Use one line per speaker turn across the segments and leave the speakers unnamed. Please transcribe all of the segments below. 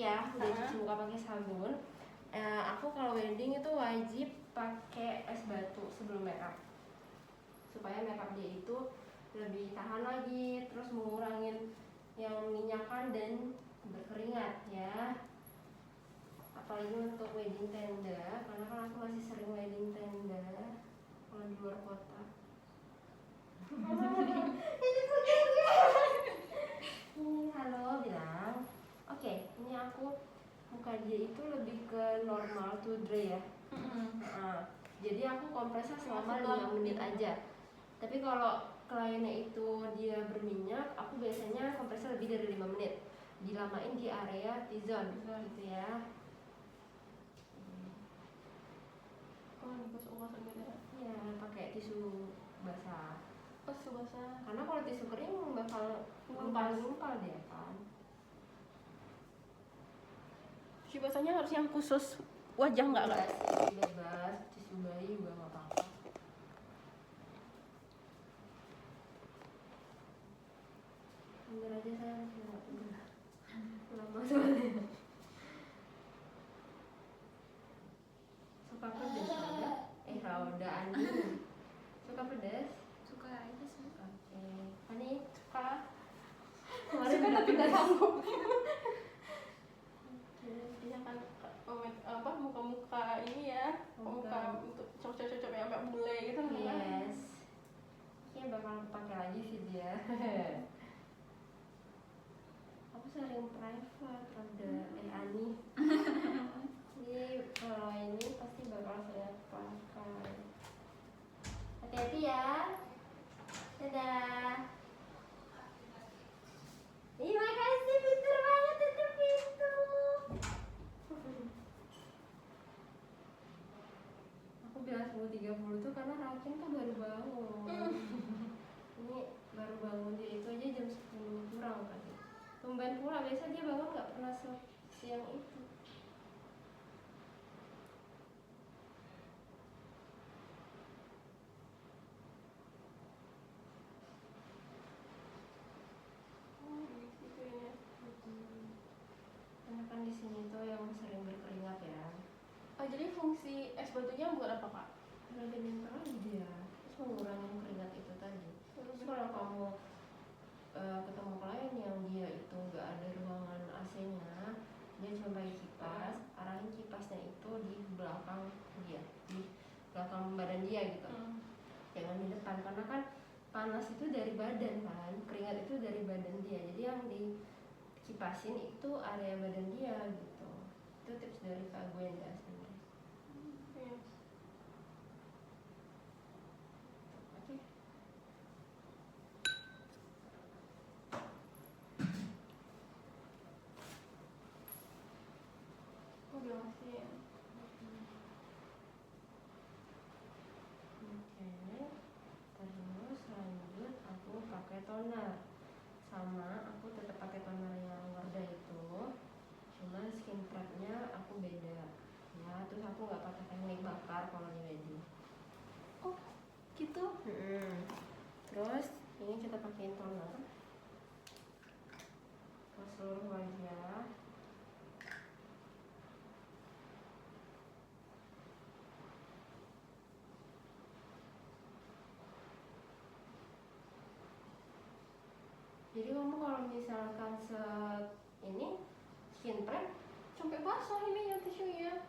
ya, udah cuci muka pakai sabun. Aku kalau wedding itu wajib pakai es batu sebelum makeup, supaya makeup dia itu lebih tahan lagi, terus mengurangin yang minyakan dan berkeringat ya. Apalagi untuk wedding tenda, karena kan aku masih sering wedding tenda kalau di luar kota. Ini halo bilang, oke, ini aku muka dia itu lebih ke normal to dry ya. Jadi aku kompresnya selama 5 menit aja. Tapi kalau kliennya itu dia berminyak, aku biasanya kompresnya lebih dari 5 menit. Dilamain di area T-zone gitu ya. Iya, pakai tisu basah. Karena kalau tisu kering bakal ngumpal dia kan.
Tisu basahnya harus yang khusus wajah nggak kak?
Bebas, tisu bayi juga nggak apa-apa. Bener aja saya lama soalnya. Suka pedas Rauda? Rauda Andi. Suka pedas?
Suka aja sih.
Oke. Ani suka?
Kemarin suka tapi nggak sanggup. Dia kan muka-muka ini ya, muka untuk cocok-cocok yang mbak bule gitu kan?
Yes. Kayaknya bakal pakai lagi sih dia. Aku sering private Rauda, Ani. Jadi kalau ini pasti bakal saya pakai. Hati-hati ya. Dadah. Terima kasih, pintar banget tutup pintu. Aku bilang 10.30 tuh karena Rakin tuh baru bangun. Ini baru bangun dia itu aja jam 10 kurang tadi. Tumben pula, biasa dia bangun nggak pernah siang itu. Karena kan di sini tuh yang sering berkeringat ya.
Oh, jadi fungsi es batunya buat apa kak?
Lebih nempel aja dia, terus mengurangi keringat itu tadi. Terus kalau kamu ketemu klien yang dia itu nggak ada ruangan AC-nya, dia cuma pakai kipas, arahin kipasnya itu di belakang dia, di belakang badan dia gitu. Jangan di depan, karena kan panas itu dari badan kan, keringat itu dari badan dia. Jadi yang dikipasin itu area badan dia gitu. Itu tips dari Kak Gwenda sebenarnya. Oke.
Udah masih.
Oke, terus lanjut aku pakai toner, sama aku tetap pakai toner yang Wardah itu, cuman skin prepnya aku beda ya. Terus aku nggak pakai teknik bakar kalau di wedding.
Oh gitu.
Terus ini kita pakein toner ke seluruh wajah. Jadi kamu kalau misalkan ini skin prep
Sampai basah ini ya tisunya.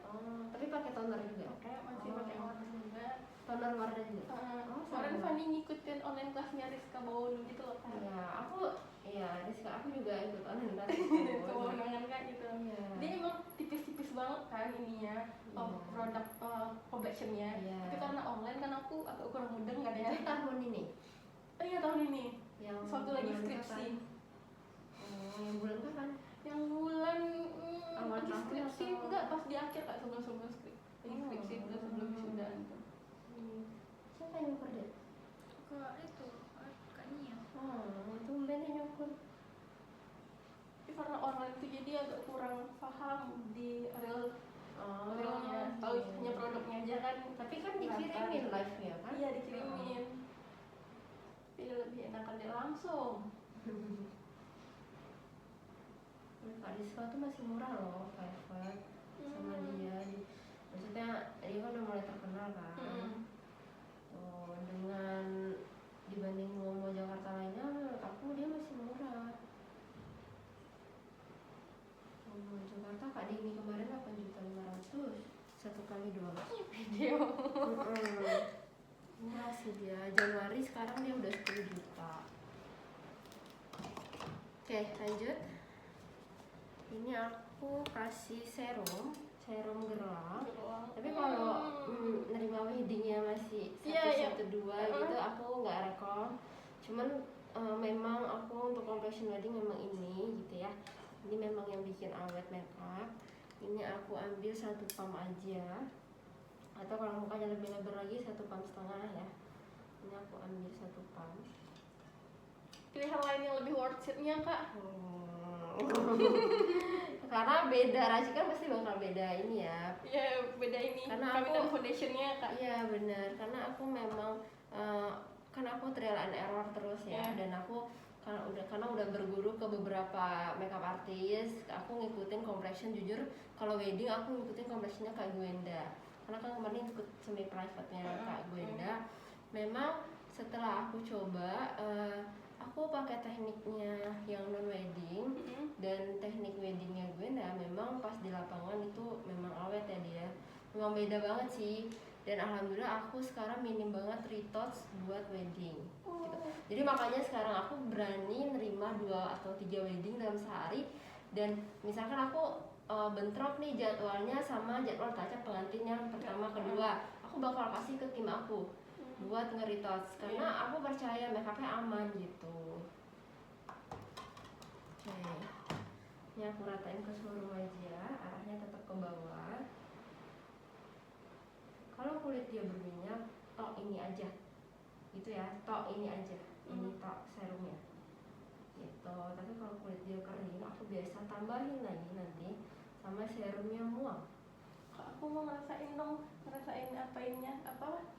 tapi pakai toner juga.
Masih pakai Wardah juga.
Toner Wardah juga.
Kemarin Fanny ngikutin online kelasnya Rizka Bawon gitu loh kan.
Rizka aku juga ikut online kelas.
Kewenangan kan gitu. Dia emang tipis-tipis banget kan ininya, produk collectionnya. Tapi karena online kan aku agak kurang mudeng nggak ada.
Tahun ini.
Iya tahun ini.
Yang
suatu lagi skripsi.
Yang bulan kapan?
Yang bulan
awal
lagi
tahun
skripsi
atau?
enggak, pas di akhir kak, sebelum skripsi udah sebelum wisudaan tuh.
Siapa yang nyukur deh?
Kak Nia.
Tumben yang nyukur.
Tapi karena online tuh jadi agak kurang paham di realnya, tahu hanya produknya aja kan.
Tapi kan dikirimin live ya kan?
Iya dikirimin. Tapi lebih enakan dia langsung.
Kak Rizka tuh masih murah loh, Fiverr sama dia. Maksudnya dia kan udah mulai terkenal kan. Tuh, dengan dibanding Momo Jakarta lainnya, menurut aku dia masih murah. Momo Jakarta Kak Dini kemarin 8.500.000 1 kali doang
Video.
murah sih dia. Januari sekarang dia udah 10 juta. Oke, lanjut. Ini aku kasih serum gerak. Tapi kalau nerima weddingnya masih 112 gitu, aku nggak rekom. Cuman memang aku untuk complexion wedding memang ini gitu ya. Ini memang yang bikin awet makeup. Ini aku ambil 1 pump aja. Atau kalau mukanya lebih lebar lagi 1,5 pump ya. Ini aku ambil 1 pump.
Pilihan lain yang lebih worth it-nya Kak.
Karena beda racikan pasti bakal beda ini ya.
Iya, beda ini.
Karena
aku foundationnya Kak.
Iya benar. Karena aku memang kan aku trial and error terus ya. Dan aku karena udah berguru ke beberapa makeup artist, aku ngikutin complexion. Jujur kalau wedding aku ngikutin complexionnya Kak Gwenda. Karena kan kemarin ikut semi private-nya Kak Gwenda. Memang setelah aku coba, aku pakai tekniknya yang non wedding dan teknik weddingnya Gwenda. Memang pas di lapangan itu memang awet ya dia. Memang beda banget sih. Dan alhamdulillah aku sekarang minim banget retouch buat wedding gitu. Jadi makanya sekarang aku berani nerima 2 atau 3 wedding dalam sehari. Dan misalkan aku bentrok nih jadwalnya sama jadwal touch up pengantin yang pertama kedua, aku bakal kasih ke tim aku buat nge-retouch karena aku percaya makeupnya aman gitu. Oke, ini aku ratain ke seluruh wajah, arahnya tetap ke bawah. Kalau kulit dia berminyak, tok ini aja, gitu ya, tok ini aja, ini tok serumnya, gitu. Tapi kalau kulit dia kering, aku biasa tambahin lagi nanti sama serumnya muang.
Kak, aku mau ngerasain apainnya,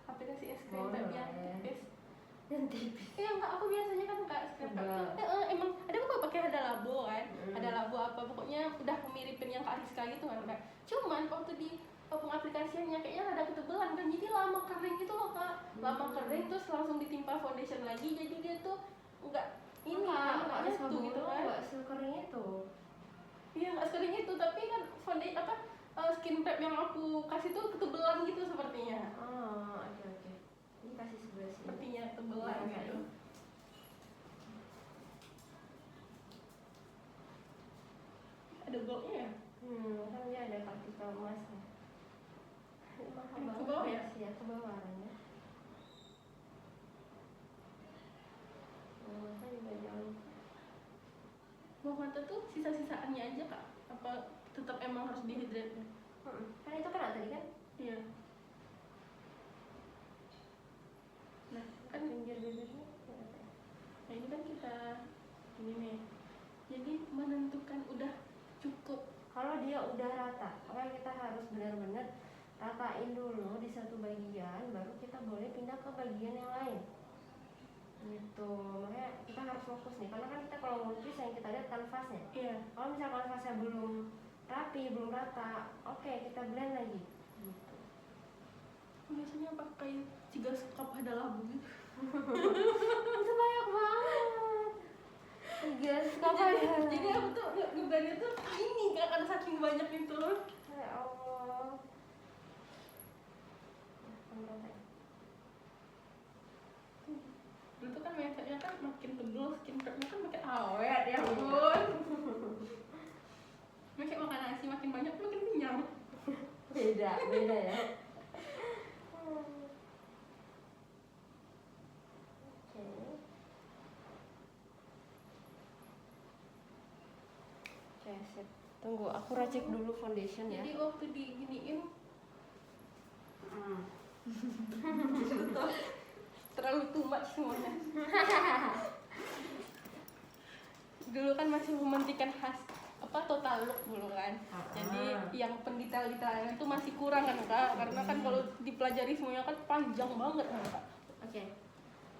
aplikasi es krim yang tipis.
Yang tipis.
Iya enggak, aku biasanya kan Kak es krim emang ada kok pakai Hada Labo kan, Hada Labo pokoknya udah miripin yang Kak Rizka gitu kan Kak. Cuman waktu di pengaplikasiannya kayaknya ada ketebelan kan, jadi lama kering gitu loh Kak. Lama kering terus langsung ditimpa foundation lagi, jadi dia tuh enggak
enggak
nyatu gitu kan.
Enggak sekering itu.
Iya enggak sekering itu, tapi kan foundation skin prep yang aku kasih tuh ketebelan gitu sepertinya.
Oke. Ini kasih sebelah sini.
Sepertinya ketebelan gitu. Ada goldnya ya?
Kan dia ada partikel emasnya. Mahal banget.
Ke bawah ya?
Iya, ke bawah warnanya. Mata juga jauh.
Bawah mata tuh sisa-sisaannya aja Kak? Apa tetap emang harus dihidrat?
Kan itu kan tadi kan?
Iya. Nah, kan
pinggir bibirnya.
Nah ini kan kita ini nih. Jadi menentukan udah cukup.
Kalau dia udah rata, maka kita harus benar-benar ratain dulu di satu bagian, baru kita boleh pindah ke bagian yang lain. Gitu. Makanya kita harus fokus nih, karena kan kita kalau melukis yang kita lihat kanvasnya.
Iya.
Kalau misalnya kanvasnya belum rapi, belum rata, oke, kita blend lagi. Gitu.
Biasanya pakai 3 cup Hada Labo gitu.
Itu banyak banget. 3 cup aja.
Jadi aku tuh ngeblendnya tuh ini Kak, karena saking banyak itu.
Ya Allah.
Dulu tuh kan mindsetnya kan makin tebel skin prepnya kan makin awet ya ampun. Makin makan nasi makin banyak makin kenyang.
Beda ya. Oke, sip. Tunggu, aku racik dulu foundation ya.
Jadi waktu diginiin terlalu too much semuanya. Dulu kan masih mementingkan total look dulu kan. Jadi yang pendetail-detailan itu masih kurang kan Kak, karena kan kalau dipelajari semuanya kan panjang banget kan Kak.
Oke.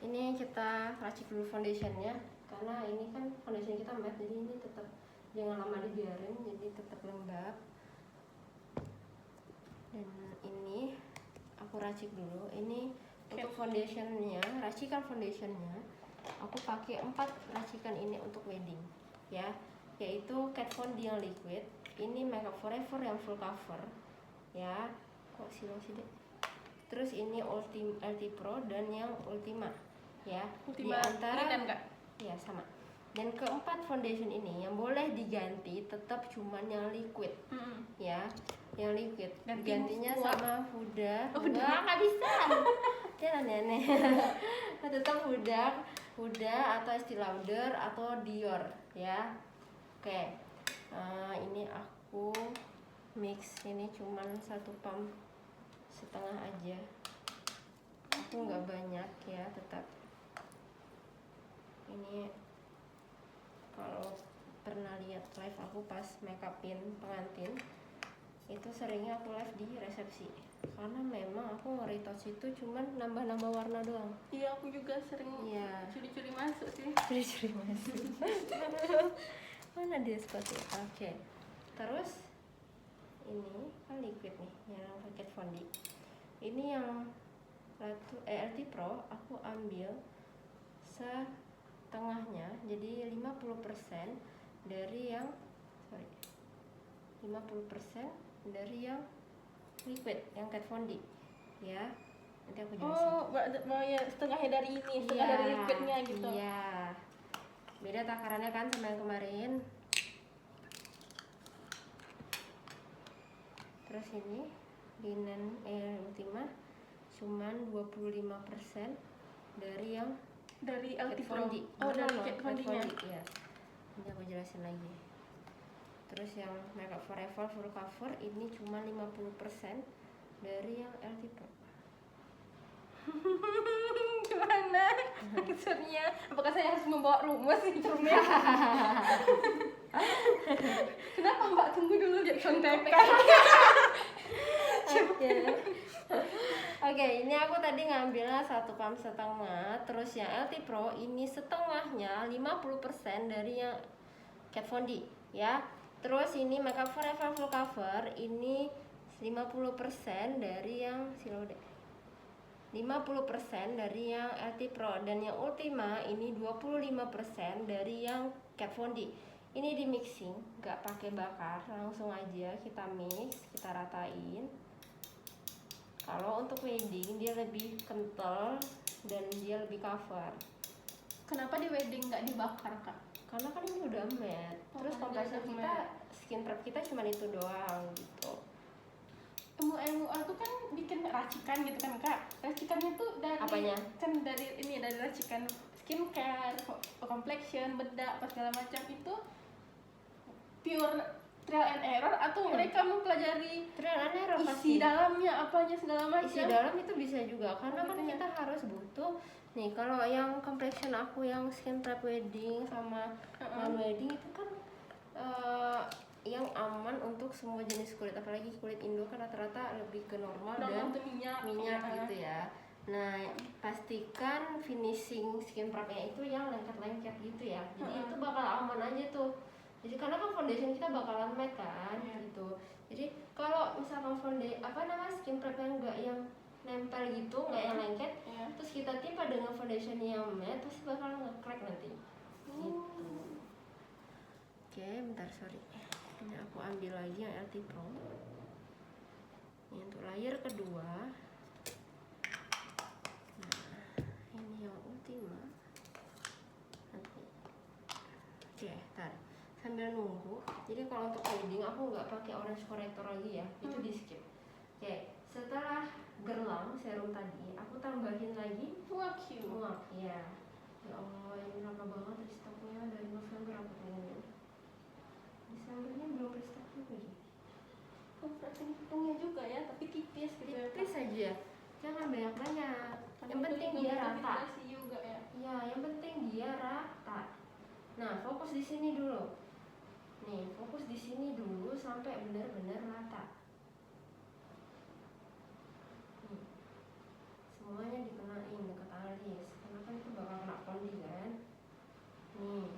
Ini kita racik dulu foundationnya, karena ini kan foundation kita matte, jadi ini tetap jangan lama dibiarin, jadi tetap lembab. Dan ini aku racik dulu. Ini untuk foundationnya, racikan foundationnya aku pakai 4 racikan ini untuk wedding ya, yaitu Kat Von D yang liquid, ini Makeup Forever yang full cover ya, kok silau sih deh. Terus ini LT Pro dan yang Ultima ya.
Ultima
di antara
ini kan Kak?
Ya sama. Dan keempat foundation ini yang boleh diganti tetap cuman yang liquid ya, yang liquid. Gantinya sama Huda. Enggak, nggak bisa. Jangan aneh. Tetap Huda atau Estee Lauder atau Dior ya. Oke. Ini aku mix, ini cuman 1 pump setengah aja. Aku nggak banyak ya, tetap. Ini kalau pernah lihat live aku pas make upin pengantin, itu seringnya aku live di resepsi, karena memang aku nge-retouch itu cuman nambah-nambah warna doang.
Iya, aku juga sering curi-curi masuk sih.
Curi-curi masuk. Mana dia sepatu? Oke. Terus ini kan liquid nih, yang paket fondi. Ini yang LT Pro aku ambil setengahnya, jadi 50% dari yang 50% dari yang liquid, yang Kat Von D ya. Nanti aku jelasin.
Oh ya, setengahnya dari ini, setengah dari liquidnya gitu.
Iya. Beda takarannya kan sama yang kemarin. Terus ini linen Ultima cuman 25% dari yang
dari LT Pro.
Oh,
dari
Kat
Von D-nya.
Ya. Ini aku jelasin lagi. Terus yang Makeup Forever full cover ini cuma 50% dari yang LT Pro.
Gimana maksudnya? Apakah saya harus membawa rumus instrumen? Kenapa Mbak tunggu dulu lihat contekan?
Oke, ini aku tadi ngambilnya 1 pump setengah. Terus yang LT Pro ini setengahnya 50% dari yang Kat Von D ya. Terus ini Makeup Forever full cover ini 50% dari yang Silode, 50% dari yang LT Pro, dan yang Ultima ini 25% dari yang Kat Von D. Ini di mixing, nggak pakai bakar, langsung aja kita mix, kita ratain. Kalau untuk wedding dia lebih kental dan dia lebih cover.
Kenapa di wedding nggak dibakar Kak?
Karena kan ini udah matte. Terus kompresor kita, skin prep kita cuma itu doang gitu.
MUA tuh kan bikin racikan gitu kan Kak. Racikannya tuh dari
apanya?
Kan dari ini, dari racikan skincare, complexion, bedak, apa segala macam itu pure trial and error atau mereka mempelajari
trial and error
isi
pasti.
Dalamnya apanya segala macam.
Isi dalam itu bisa juga, karena kan kita harus butuh nih. Kalau yang complexion aku yang skin prep wedding sama non wedding itu kan yang aman untuk semua jenis kulit, apalagi kulit Indo kan rata-rata lebih ke normal dan minyak gitu ya. Nah, pastikan finishing skin prepnya itu yang lengket-lengket gitu ya. Jadi itu bakal aman aja tuh. Jadi karena kan foundation kita bakalan matte kan gitu. Jadi kalau misalkan skin prep yang enggak yang nempel gitu, enggak yang lengket, terus kita timpa dengan foundation yang matte, pasti bakal nge-crack nanti. Gitu. Oke, bentar, sorry. Ini aku ambil lagi yang LT Pro. Ini untuk layer kedua. Nah, ini yang Ultima. Oke, ntar sambil nunggu. Jadi kalau untuk wedding aku nggak pakai orange corrector lagi ya, itu di skip. Oke, setelah gerlang serum tadi, aku tambahin lagi muak ya. Ya Allah, ini lama banget stoknya, dari November aku tungguin. Desembernya belum restock juga ya.
Hitungnya juga ya, tapi tipis gitu ya.
Tipis aja, jangan banyak-banyak. Yang penting dia rata.
Juga ya.
Ya, yang penting dia rata. Nah, fokus di sini dulu. Nih, fokus di sini dulu sampai benar-benar rata. Nih, semuanya dikenain dekat alis, karena kan itu bakal kena kondi kan. Nih,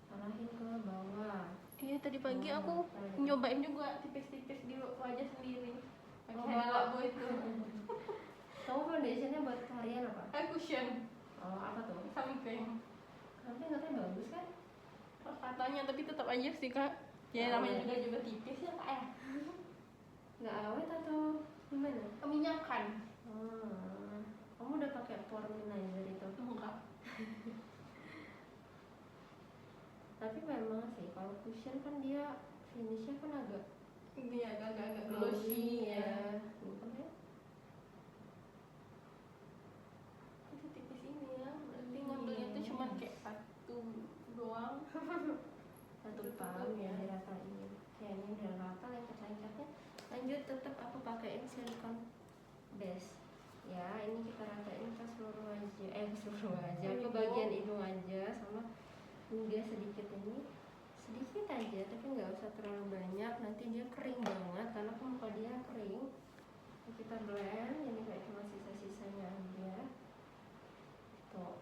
arahin ke
tadi pagi aku nyobain juga tipis-tipis di wajah sendiri pakai
Oh,
labo itu.
Kamu foundationnya buat harian apa?
Cushion
Oh, apa tuh?
samping
Samping katanya bagus kan?
katanya, tapi tetap aja sih kak. Ya namanya juga tipis ya kak ya.
Nggak awet atau gimana?
Keminyakan.
Kamu udah pakai porminizer itu?
Enggak.
Tapi memang sih kalau cushion kan dia finishnya kan agak
Iya agak glossy ya. Itu tipis ini ya. Berarti ngambilnya tuh cuma kayak satu doang.
satu pam ya diratain. Kayaknya udah rata lengket-lengketnya. Lanjut tetap aku pakaiin silikon base. Ya ini kita ratain ke seluruh wajah, ke seluruh wajah, ke bagian hidung aja sama hingga sedikit aja, tapi nggak usah terlalu banyak, nanti dia kering banget karena muka dia kering. Kita blend, jadi kayak cuma sisa-sisanya aja. Tuh.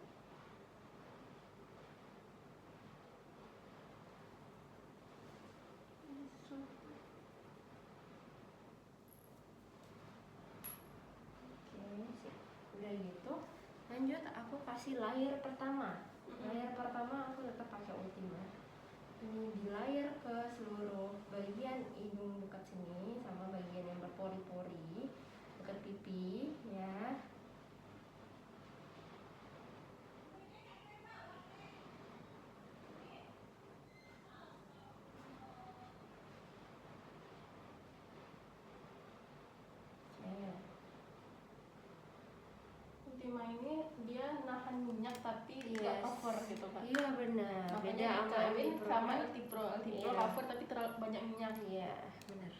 Udah gitu, lanjut aku kasih layer pertama. Layer pertama aku tetap pakai Ultima. Ini di layer ke seluruh bagian hidung dekat sini sama bagian yang berpori-pori dekat pipi ya.
Ultima ini dia nahan minyak tapi nggak cover gitu kan.
Iya benar.
Beda sama Altipro cover tapi terlalu banyak minyak.
Iya benar.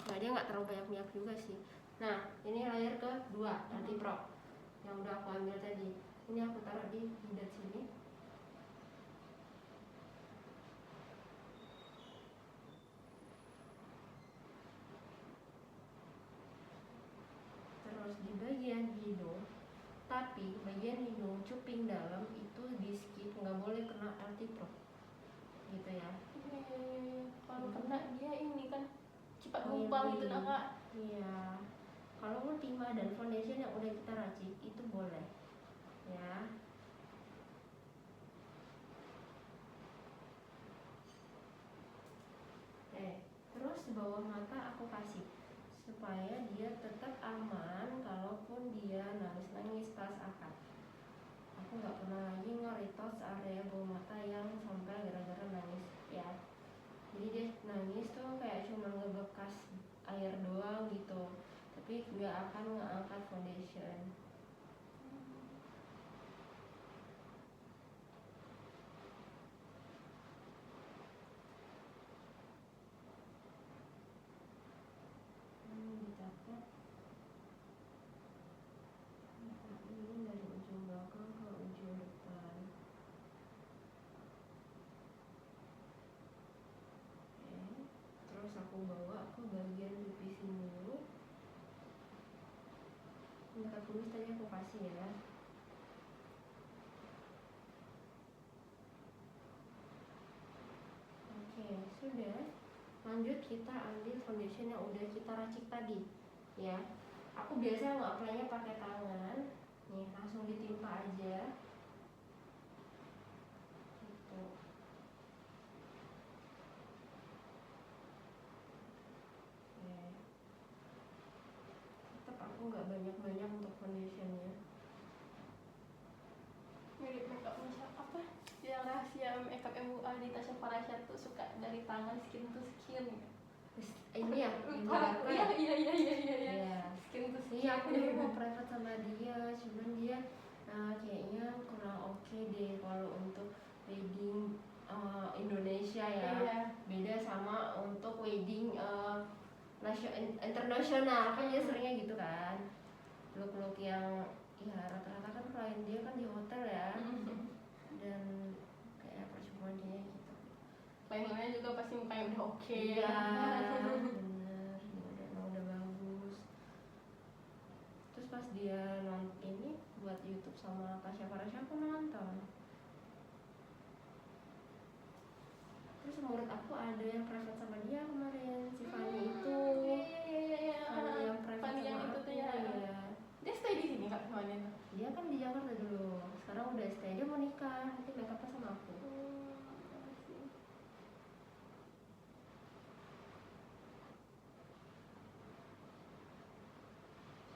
Nah dia nggak terlalu banyak minyak juga sih. Nah ini layer kedua Altipro yang udah aku ambil tadi. Ini aku taruh di jidat sini. Terus di bagian hidung, tapi bagian hidung cuping dalam itu di skip, nggak boleh kena Altipro gitu ya.
Kalau kena dia ini kan cepat gumpal gitu nah kak.
Iya, kalau Ultima dan foundation yang udah kita racik itu boleh ya. Terus bawah mata aku kasih supaya dia tetap aman kalaupun dia nangis-nangis pas akad. Aku nggak pernah lagi ngeritos area bawah mata yang sampai gara-gara nangis ya. Jadi dia nangis tuh kayak cuma ngebekas air doang gitu, tapi nggak akan ngangkat foundation. Dicatat. Ini dari ujung belakang ke ujung depan. Terus aku bawa ke bagian pipi sini. Dekat kumis tadi aku kasih ya. Oke, sudah. Lanjut kita ambil foundation yang udah kita racik tadi ya. Aku biasa nge-apply-nya pakai tangan. Nih, langsung ditimpa aja. Gitu. Tetap aku nggak banyak-banyak untuk foundationnya.
Mirip makeup apa? Yang rahasia makeup MUA di Tasya Farasya tuh suka dari tangan skin to skin.
Ini ya,
iya. Skin to skin.
Iya, aku dulu mau private sama dia, cuman dia kayaknya kurang oke deh kalau untuk wedding Indonesia ya. Iya. Beda sama untuk wedding internasional kan dia seringnya gitu kan. Look yang ya rata-rata kan klien dia kan di hotel ya. Dan kayak percuma dia gitu.
Klien-kliennya juga pasti mukanya udah oke.
Iya, bener, udah bagus. Terus pas dia nonton ini buat YouTube sama Tasya Farasya aku nonton. Terus murid aku ada yang private sama dia kemarin, si Fanny itu.
Iya.
Fanny yang private
Fanny yang
sama
itu
aku,
tuh ya.
ya.
Dia stay di sini Kak Fanny tuh.
Dia kan di Jakarta dulu, sekarang udah stay, dia mau nikah, nanti make upnya sama aku.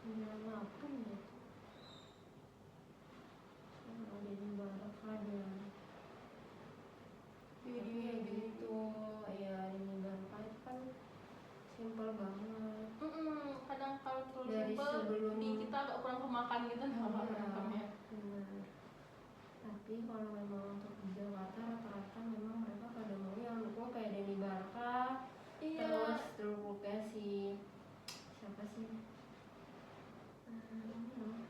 Apa ya? Udah di Baraka dia. Tapi ya gitu, ya ini Baraka itu kan simpel banget.
Kadang kalau terlalu
Dari
simpel
sebelum-
di kita agak kurang kemakan gitu nama makannya.
Benar. Tapi kalau memang untuk di Jakarta rata-rata memang mereka pada mau yang dukung kayak Denny Barka, terus dukungnya si siapa sih? Ini loh.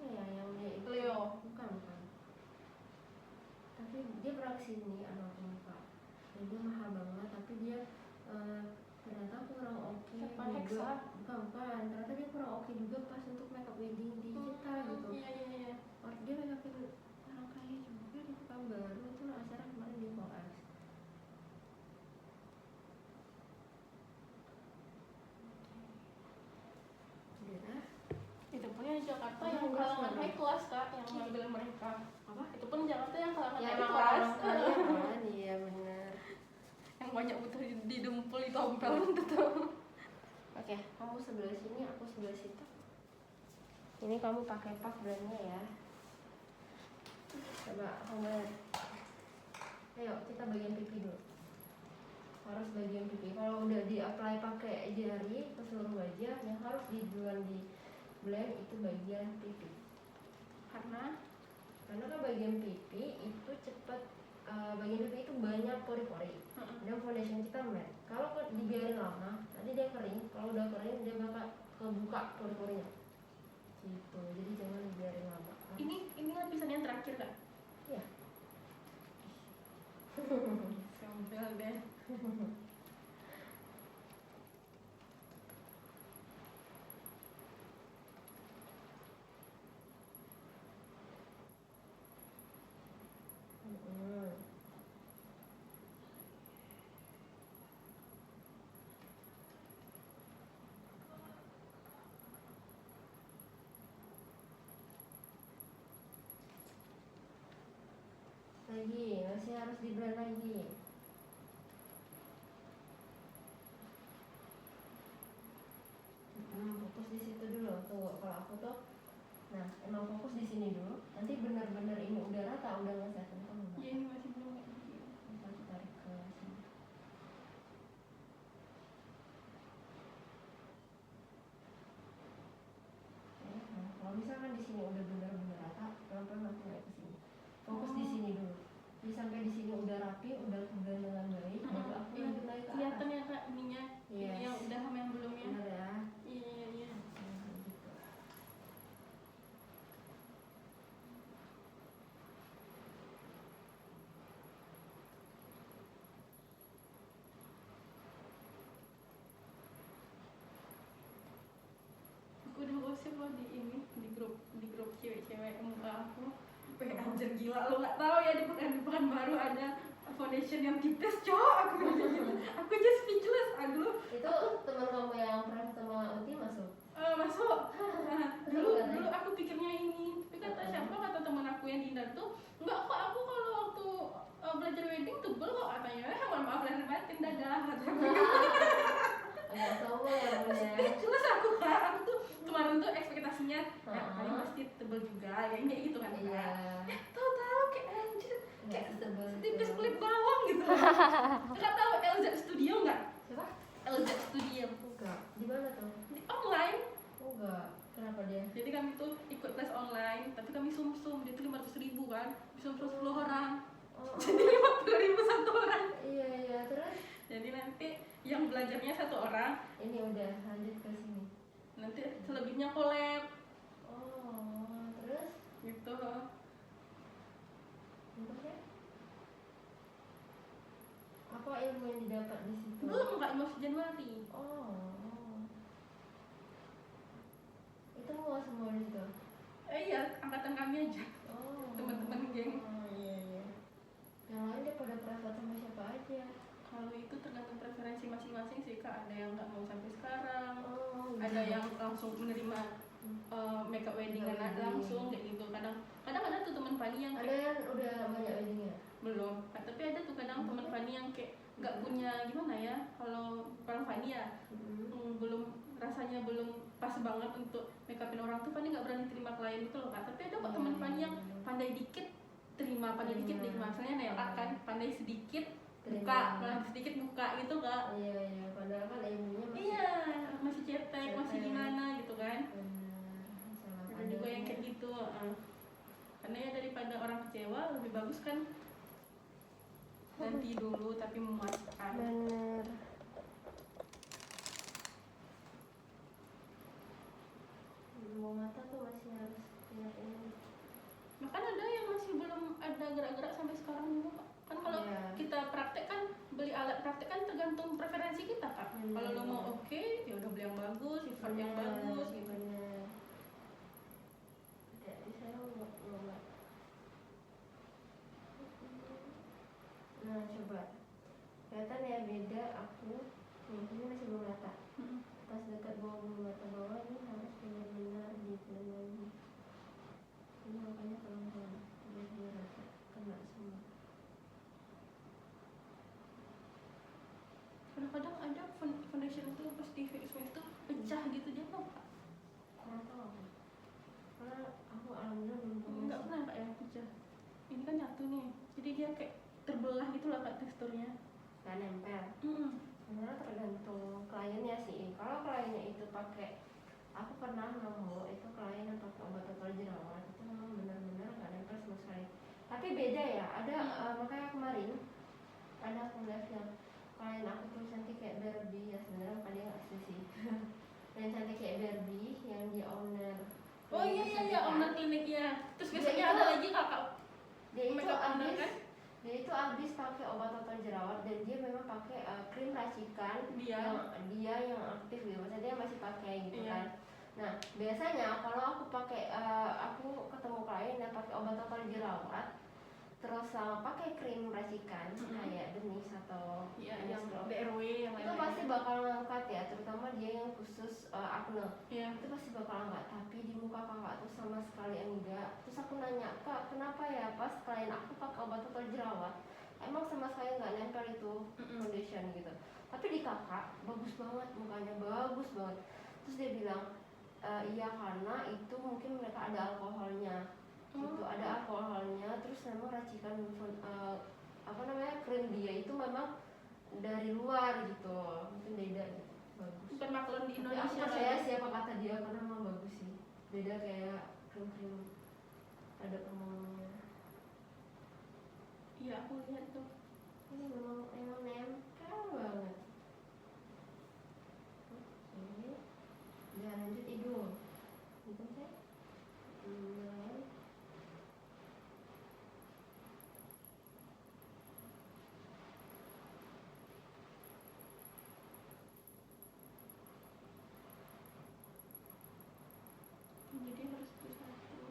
Ya yang dia itu.
Leo.
Bukan. Tapi dia pernah kesini anak lupa. Dan dia mahal banget, tapi dia ternyata kurang oke
Siapa,
juga.
Hexa?
Bukan. Ternyata dia kurang oke juga pas untuk makeup wedding di kita gitu.
Iya.
Dia makeupin orang kaya juga di Pekanbaru itu acara kemarin di Koas. Udah.
Itu pun yang Jakarta
Oh,
yang
enggak,
kalangan
enggak.
high class Kak yang ngambil mereka.
Apa?
Itu pun Jakarta yang kalangan
Ya
high
emang
class.
orang kaya kan, iya benar.
Yang banyak butuh didempul itu ompel tuh.
Oke, kamu sebelah sini, aku sebelah situ. Ini kamu pakai puff brandnya ya. Coba kamu lihat. Ayo kita bagian pipi dulu. Harus bagian pipi. Kalau udah di apply pakai jari ke seluruh wajah, yang harus duluan di blend itu bagian pipi.
Karena
Karena kan bagian pipi itu cepat, bagian pipi itu banyak pori-pori. Dan foundation kita matte. Kalau dibiarin lama, nanti dia kering. Kalau udah kering dia bakal kebuka pori-porinya. Gitu. Jadi jangan dibiarin lama.
ini lapisan yang terakhir Kak.
Iya.
Sempel deh.
Lagi, masih harus di blend lagi. Fokus di situ dulu. Tuh, kalau aku tuh, nah emang fokus di sini dulu. Nanti benar-benar ini udah rata, udah nggak sehat kamu.
Iya ini masih belum kayak gitu.
Bisa aku tarik ke sini. Nah, kalau misalkan di sini udah benar-benar rata, pelan-pelan langsung naik ke sini. Fokus di sini dulu. Jadi sampai di sini udah rapi, udah keblend dengan baik, baru aku lanjut naik ke atas.
Kelihatan ya Kak ininya.
Yes.
Ini yang udah sama yang belumnya.
Benar ya.
Iya.
Gitu.
Aku udah gosip loh di grup cewek-cewek muka aku. Anjir gila lo nggak tahu ya di Pekanbaru ada foundation yang tipis cowok aku bilang gitu. Aku aja speechless aduh.
Itu teman kamu yang pernah sama Uti masuk?
Masuk. Dulu aku pikirnya ini, tapi kata teman aku yang di Indar tuh enggak kok, aku kalau waktu belajar wedding tebel kok katanya. Mohon maaf lahir batin dadah.
Agak sombong ya bunda.
Speechless aku Kak. Aku tuh kemarin tuh ekspektasinya paling pasti tebel juga kayaknya gitu kan.
Iya.
Tahu kayak anjir kayak
Tebel.
tipis kulit bawang gitu. Kakak tahu LZ Studio nggak?
Siapa?
LZ Studio
Enggak. Di mana tuh?
di online.
Enggak. Kenapa dia?
Jadi kami tuh ikut les online, tapi kami sum-sum, dia tuh 500.000 kan, sum-sum 10 orang. Jadi 50.000 satu orang.
Iya terus?
Jadi nanti yang belajarnya satu orang,
Ini udah lanjut ke sini.
nanti selebihnya collab
Oh terus?
gitu.
Bentuknya? Apa ilmu yang didapat di situ?
Belum Kak, masih Januari.
Oh. Itu mau semua di situ?
Iya, angkatan kami aja.
Oh.
Teman-teman geng.
Oh iya. Yang lain dia pada private dapat sama siapa aja.
Kalau itu tergantung preferensi masing-masing sih kak, ada yang nggak mau sampai sekarang,
Oh,
ada yang langsung menerima makeup weddingan langsung kayak gitu. Kadang ada tuh teman Fani yang
ada yang udah banyak weddingnya
belum, tapi ada tuh kadang teman Fani yang kayak nggak punya gimana ya, kalau Fani ya belum, rasanya belum pas banget untuk makeupin orang tuh, Fani nggak berani terima klien itu loh kak. Tapi ada kok teman Fani yang pandai dikit terima, pandai dikit terima, misalnya nail art kan pandai sedikit buka, malah sedikit buka gitu kak.
Iya padahal kan ilmunya masih
iya masih cetek masih gimana gitu kan. Ada juga yang kayak gitu. Karena ya daripada orang kecewa, lebih bagus kan nanti dulu tapi memuaskan.
bener. Mau mata tuh masih harus lihat ini.
Bahkan ada yang masih belum ada gerak-gerak sampai sekarang juga Kak. Kan kalau kita praktek kan, beli alat praktek kan tergantung preferensi kita Kak. Kalau lo mau oke, ya udah beli yang bagus, sifat yang bagus gitu.
Jadi saya nggak. Nah coba kelihatan ya beda aku. Ini masih belum rata. Pas dekat bawah mata bawah ini harus benar-benar dipelan lagi. Ini makanya pelan-pelan biar rata, kena semua.
Kadang-kadang ada foundation itu pas di face mask tuh pecah gitu, dia apa Kak?
Kurang tahu aku. Karena aku alhamdulillah belum pernah.
Nggak pernah Kak ya pecah. Ini kan nyatu nih, jadi dia kayak terbelah gitu lah Kak teksturnya.
Nggak nempel. Sebenarnya tergantung kliennya sih. Kalau kliennya itu pakai, aku pernah nemu itu klien yang pakai obat total jerawat itu memang benar-benar nggak nempel sama sekali. Tapi beda ya, ada makanya kemarin ada aku live yang klien aku tuh cantik kayak Barbie, ya sebenarnya bukan dia nggak asli sih. Dan cantik kayak Barbie yang dia owner.
Oh iya owner kliniknya. Terus biasanya ada lagi kakak.
Dia itu abis pakai obat total jerawat dan dia memang pakai krim racikan dia yang aktif gitu, maksudnya dia masih pakai gitu kan. Nah biasanya kalau aku pakai aku ketemu klien yang pakai obat total jerawat terus pakai krim racikan kayak Denis atau
yang BRW yang
itu pasti bakal ngangkat ya, terutama dia yang khusus acne. Itu pasti bakal ngangkat, tapi di muka kakak tuh sama sekali enggak. Terus aku nanya, Kak kenapa ya, pas klien aku pakai obat total jerawat emang sama sekali nggak nempel itu foundation gitu, tapi di kakak bagus banget, mukanya bagus banget. Terus dia bilang iya karena itu mungkin mereka ada alkoholnya gitu, ada alkoholnya. Terus memang racikan krim dia itu memang dari luar gitu, mungkin beda gitu, bagus.
Bukan maklum di Indonesia.
Aku percaya siapa kata dia karena memang bagus sih, beda kayak krim-krim ada pemulungnya.
Iya aku lihat tuh,
ini memang nempel banget. Oke, udah lanjut hidung, hidung saya
jadi harus itu satu.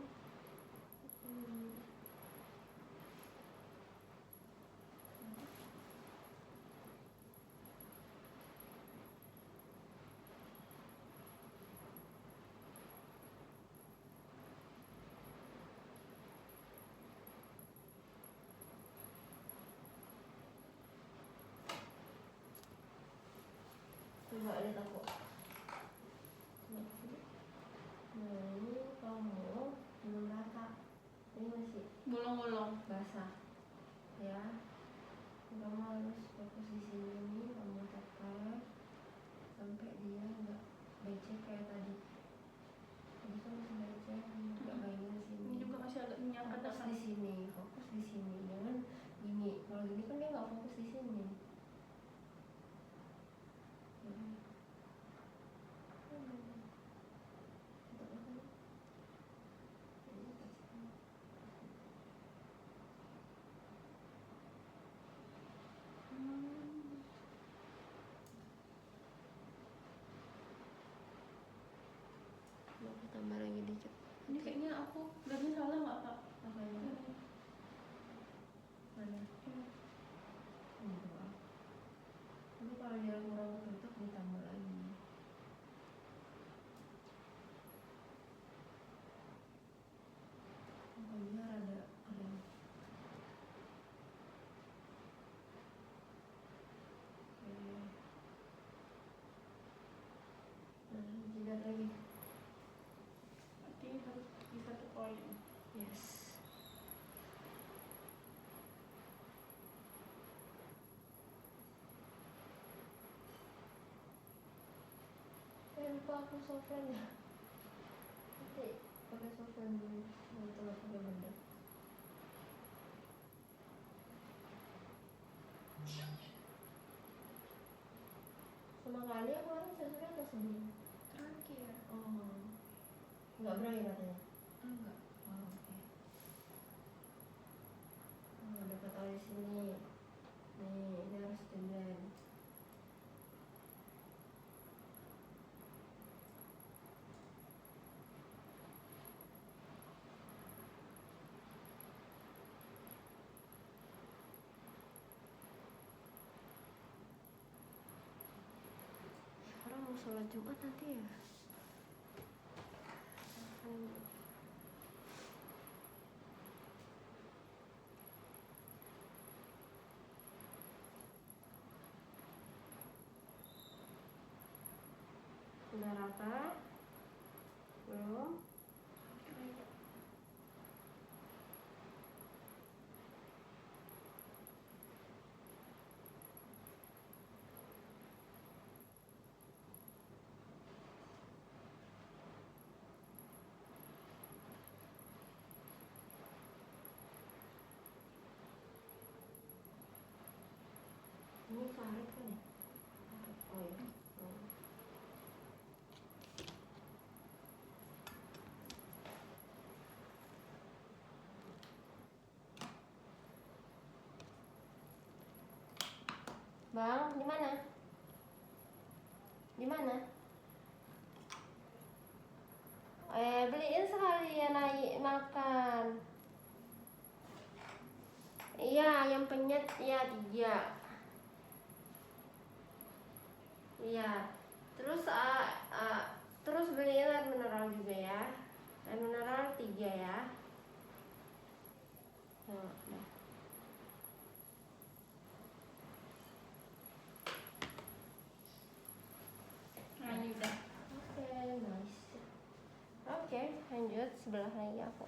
coba lihat aku. Nah ini kamu belum rata, ini masih
bolong-bolong
basah ya. Kamu harus fokus di sini, kamu tekan sampai dia nggak becek kayak tadi. Tadi kan masih becek, nggak bagian sini.
ini juga masih agak minyak.
Fokus di sini, fokus di sini, jangan gini. Kalau gini kan dia nggak fokus di sini. Tambah lagi dikit.
Ini kayaknya aku gamnya salah nggak Kak?
Apanya? Mana? lupa aku software ya. Nanti pakai software dulu. Nanti pakai benda. Sama kali aku orang sesuai atau sebelum?
Terakhir.
Oh, nggak berani katanya.
Enggak.
Oh, oke. Oh, dapat tahu di sini. Nih, ini harus dendam. Orang mau sholat Jumat nanti ya. Udah rata? Belum? Ini karet kan ya? Oh iya. Oh. Bang, di mana? Di mana? Beliin sekalian naik makan. Iya, yang penyet ya 3. Iya. Terus beliin air mineral juga ya. Air mineral 3 ya. Nah, nah.
Nah, ini udah.
Oke, nice. Oke, lanjut sebelah lagi aku.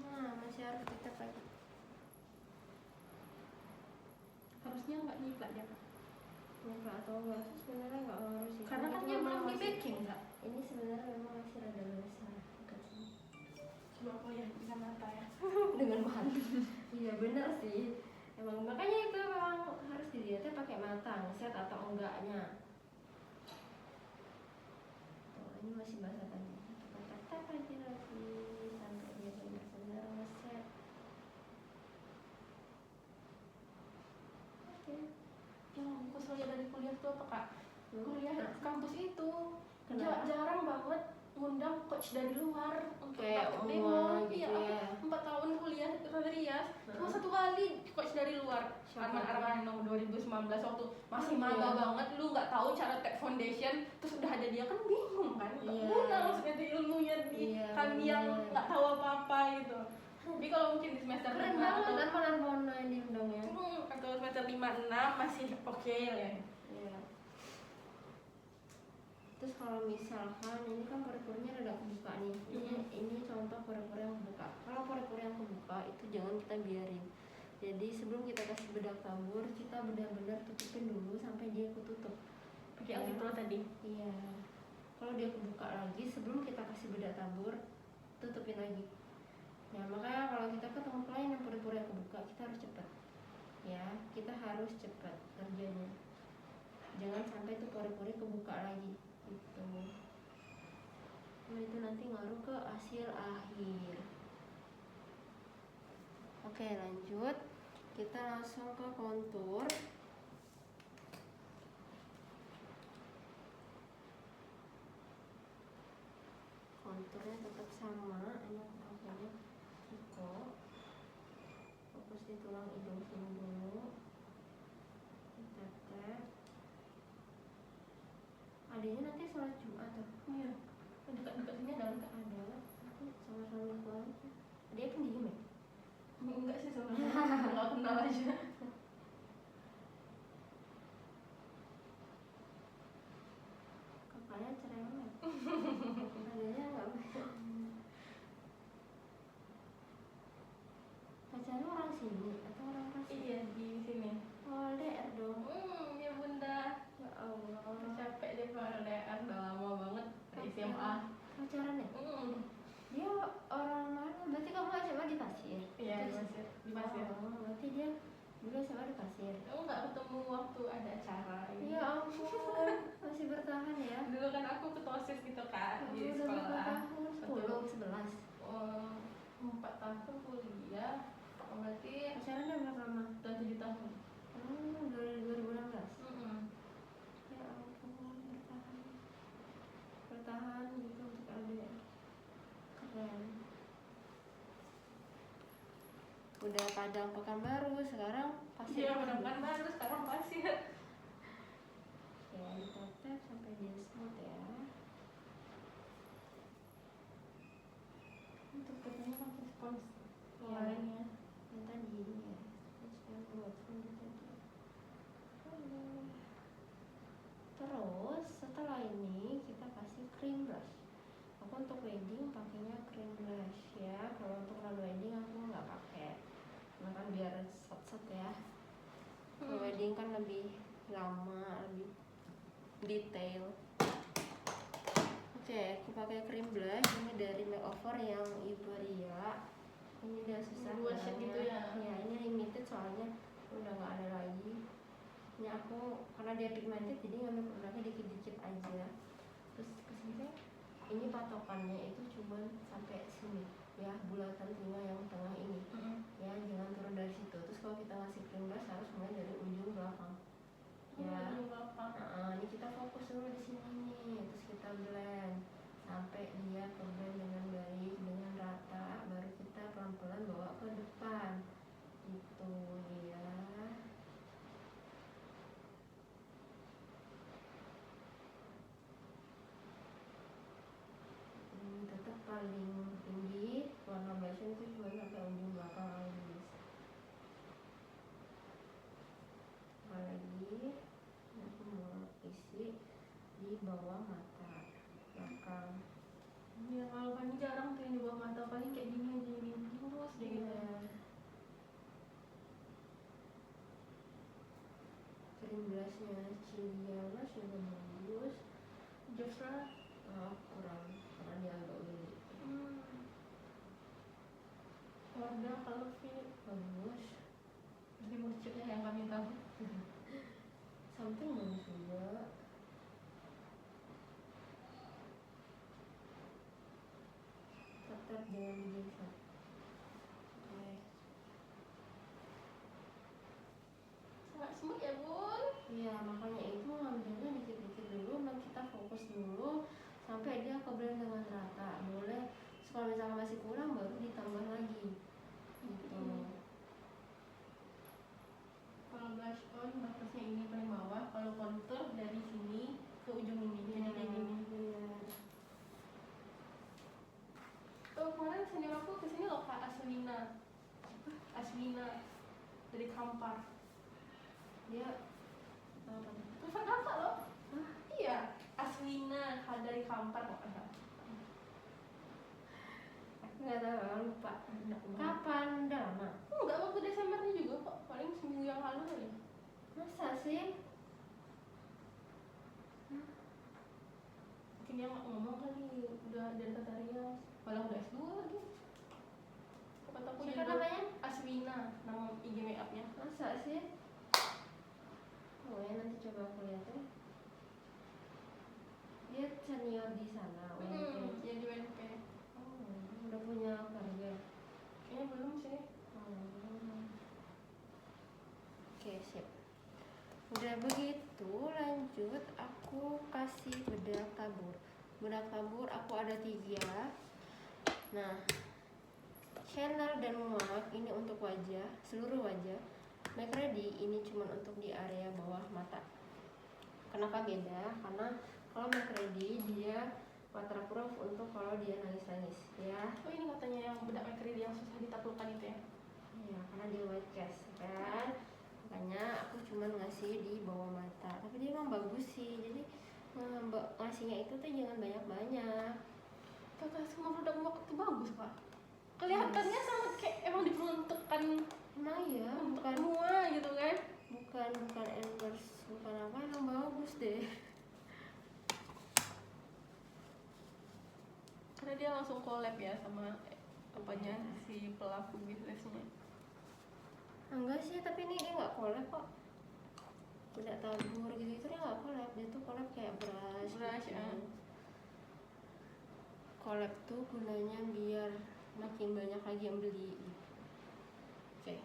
Nah, masih harus kita pakai.
Harusnya enggak nyiplak dia.
Enggak atau enggak sih sebenarnya enggak harus sih.
Karena kan
Itu
dia
memang
belum di
masih-
baking, Kak.
Ini sebenarnya memang masih rada besar dekat sini.
Coba aku lihat dengan mata ya.
Dengan mata. Iya benar sih. Emang makanya itu memang harus dilihatnya pakai mata, set atau enggaknya. Tuh, ini masih basah tadi. Kita tap aja lagi sampai dia benar-benar ngeset. Oke.
Yang aku kesel dari kuliah tuh apa, Kak? Kuliah
Nah,
kampus itu
Kenapa?
jarang banget ngundang coach dari luar untuk
Kayak
praktek
umum
demo.
gitu
Iya,
ya.
4 tahun kuliah di Rias, cuma
Heeh.
1 kali coach dari luar.
Siapa
Arman
tuh?
Armano 2019 waktu masih
Oh,
maba
iya.
banget, lu nggak tahu cara tech foundation, terus udah ada dia kan bingung kan, nggak
Iya.
guna maksudnya di ilmunya di
Iya,
kami yang
bener.
nggak tahu apa-apa gitu. Tapi kalau mungkin di semester
Keren
5
banget
atau
kan Mona yang diundang ya.
atau semester 5-6 masih oke ya.
Iya. Terus kalau misalkan ini kan pore-porenya rada kebuka nih. Ini contoh pore-pore yang kebuka. Kalau pore-pore yang kebuka itu jangan kita biarin. Jadi sebelum kita kasih bedak tabur, kita benar-benar tutupin dulu sampai dia ketutup.
Pakai Alpro tadi.
Iya. Kalau dia kebuka lagi, sebelum kita kasih bedak tabur, tutupin lagi. Nah makanya kalau kita ketemu klien yang pore-pore yang kebuka, kita harus cepat. Ya, kita harus cepat kerjanya. Jangan sampai tuh pore-pore kebuka lagi. Gitu. Nah itu nanti ngaruh ke hasil akhir. Oke lanjut, kita langsung ke kontur. Konturnya tetap sama, ini pakainya Kiko. Fokus di tulang hidung sini dulu. Kita tap. Adanya nanti sholat Jumat tuh.
Iya. Dekat-dekat sini ada enggak?
Ada, nanti sama-sama keluar. Dia pendiam ya?
Enggak sih sebenarnya. Enggak kenal aja.
Kakaknya cerewet. Adanya nggak pacarnya orang sini atau orang kasih?
Iya di sini.
Oh LDR dong.
Ya bunda.
Ya Allah. Dulu SMA di Pasir.
Kamu nggak ketemu waktu ada acara ini?
Ya ampun, masih bertahan ya.
Dulu kan aku ketua OSIS gitu kan di
Udah berapa
sekolah.
tahun? 10, 11.
4 tahun kuliah, berarti
Pacarannya berapa lama?
7 tahun.
Dari 2016.
Mm-mm.
Ya ampun, bertahan gitu untuk LDR. Keren. Udah Padang Pekanbaru, sekarang Pasir.
Iya, benar-benar baru sekarang Pasir.
Ya, ditetep sampai dia smooth ya.
Untuk katanya kan respons
Iya.
lainnya.
Yang tadi ya, sekarang buat selanjutnya. Terus setelah ini kita kasih cream blush. Aku untuk wedding pakainya cream blush ya. Kalau untuk non wedding aku nggak pakai. Karena kan biar set ya. Kalau wedding kan lebih lama, lebih detail. Oke, aku pakai cream blush ini dari makeover yang Iberia. Ini udah susah
Dua shade gitu ya?
Ya, ini limited soalnya udah nggak ada lagi. Ini aku karena dia pigmented jadi ngambil produknya dikit-dikit aja. Terus kesini ini patokannya itu cuma sampai sini ya, bulatan telinga yang tengah ini. Ya, jangan turun dari situ. Terus kalau kita ngasih cream blush harus mulai dari ujung belakang. Ya. Ini kita fokus dulu di sini nih. Terus kita blend sampai dia ke blend dengan baik, dengan rata. Baru kita pelan-pelan bawa ke depan. Gitu ya. Tetap paling tinggi warna blushnya itu cuma sampai ujung belakang alis. Apalagi aku mau isi di bawah mata belakang.
Ya kalau kami jarang tuh yang di bawah mata, paling kayak gini aja, gini lurus deh gitu.
Cream blushnya Cilia Blush juga bagus.
Jofra
Kurang karena dia agak oily.
Wardah kalau fit
Bagus.
dari muncul yang kami tahu.
Samping bagus juga. Tetap jangan dijengkel. Oke.
Sangat smooth ya bun.
Iya, makanya itu ngambilnya dikit-dikit dulu, dan kita fokus dulu sampai dia ke blend dengan rata. Boleh, kalau misalnya masih kurang baru ditambah lagi. Gitu.
Kalau blush on batasnya ini paling bawah, kalau contour dari sini ke ujung ini, jadi kayak gini. Kemarin senior aku kesini loh Kak Aswina dari Kampar.
Dia apa tuh?
Bukan kakak loh. Iya, Aswina dari Kampar kok ada.
Aku nggak tahu, lupa. Kapan? Udah lama.
Enggak, waktu Desembernya juga kok, paling seminggu yang lalu ya.
Masa sih?
Mungkin dia nggak ngomong kali, udah dari Kata Riau, malah udah S2 lagi. Kataku
Siapa
juga
namanya?
Aswina, nama IG make-upnya.
Masa sih? Oh ya, nanti coba aku lihat ya. Dia senior di sana, UNP.
Ya di WNP.
Udah punya keluarga.
Kayaknya belum sih.
Oke, sip. Udah begitu, lanjut aku kasih bedak tabur. Bedak tabur aku ada 3. Nah, Chanel dan MUAK ini untuk wajah, seluruh wajah. Make Ready ini cuma untuk di area bawah mata. Kenapa beda? Karena kalau Make Ready dia waterproof untuk kalau dia nangis-nangis ya.
Oh ini katanya yang bedak make yang susah ditaklukkan itu ya?
Ya, karena dia white cast kan. Makanya aku cuma ngasih di bawah mata. Tapi dia emang bagus sih. Jadi ngasihnya itu tuh jangan banyak-banyak.
Kakak semua produk MUAK itu bagus Kak. Kelihatannya sama kayak emang diperuntukkan
Emang ya,
untuk
bukan
semua gitu kan?
bukan endorse, bukan apa, emang bagus deh.
Karena dia langsung collab ya sama apanya si pelaku bisnisnya.
Enggak sih, tapi ini dia nggak collab kok. Udah tabur gitu itu dia nggak collab, dia tuh collab kayak brush
Brush,
gitu.
ya.
Collab tuh gunanya biar makin banyak lagi yang beli gitu. Oke,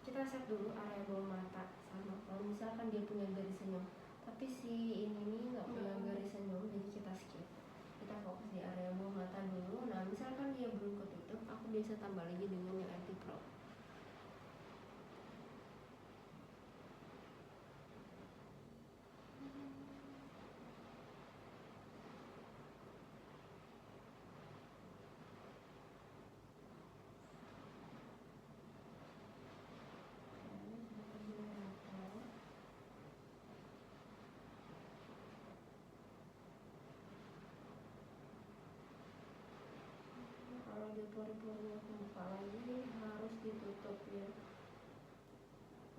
kita set dulu area bawah mata sama kalau misalkan dia punya garis senyum, tapi si ini nih nggak punya garis senyum, jadi kita skip. Kita fokus di area bawah mata dulu. Nah misalkan dia belum ketutup, aku bisa tambah lagi dengan yang anti pro. Kalau dia pori-porinya kebuka lagi harus ditutup ya.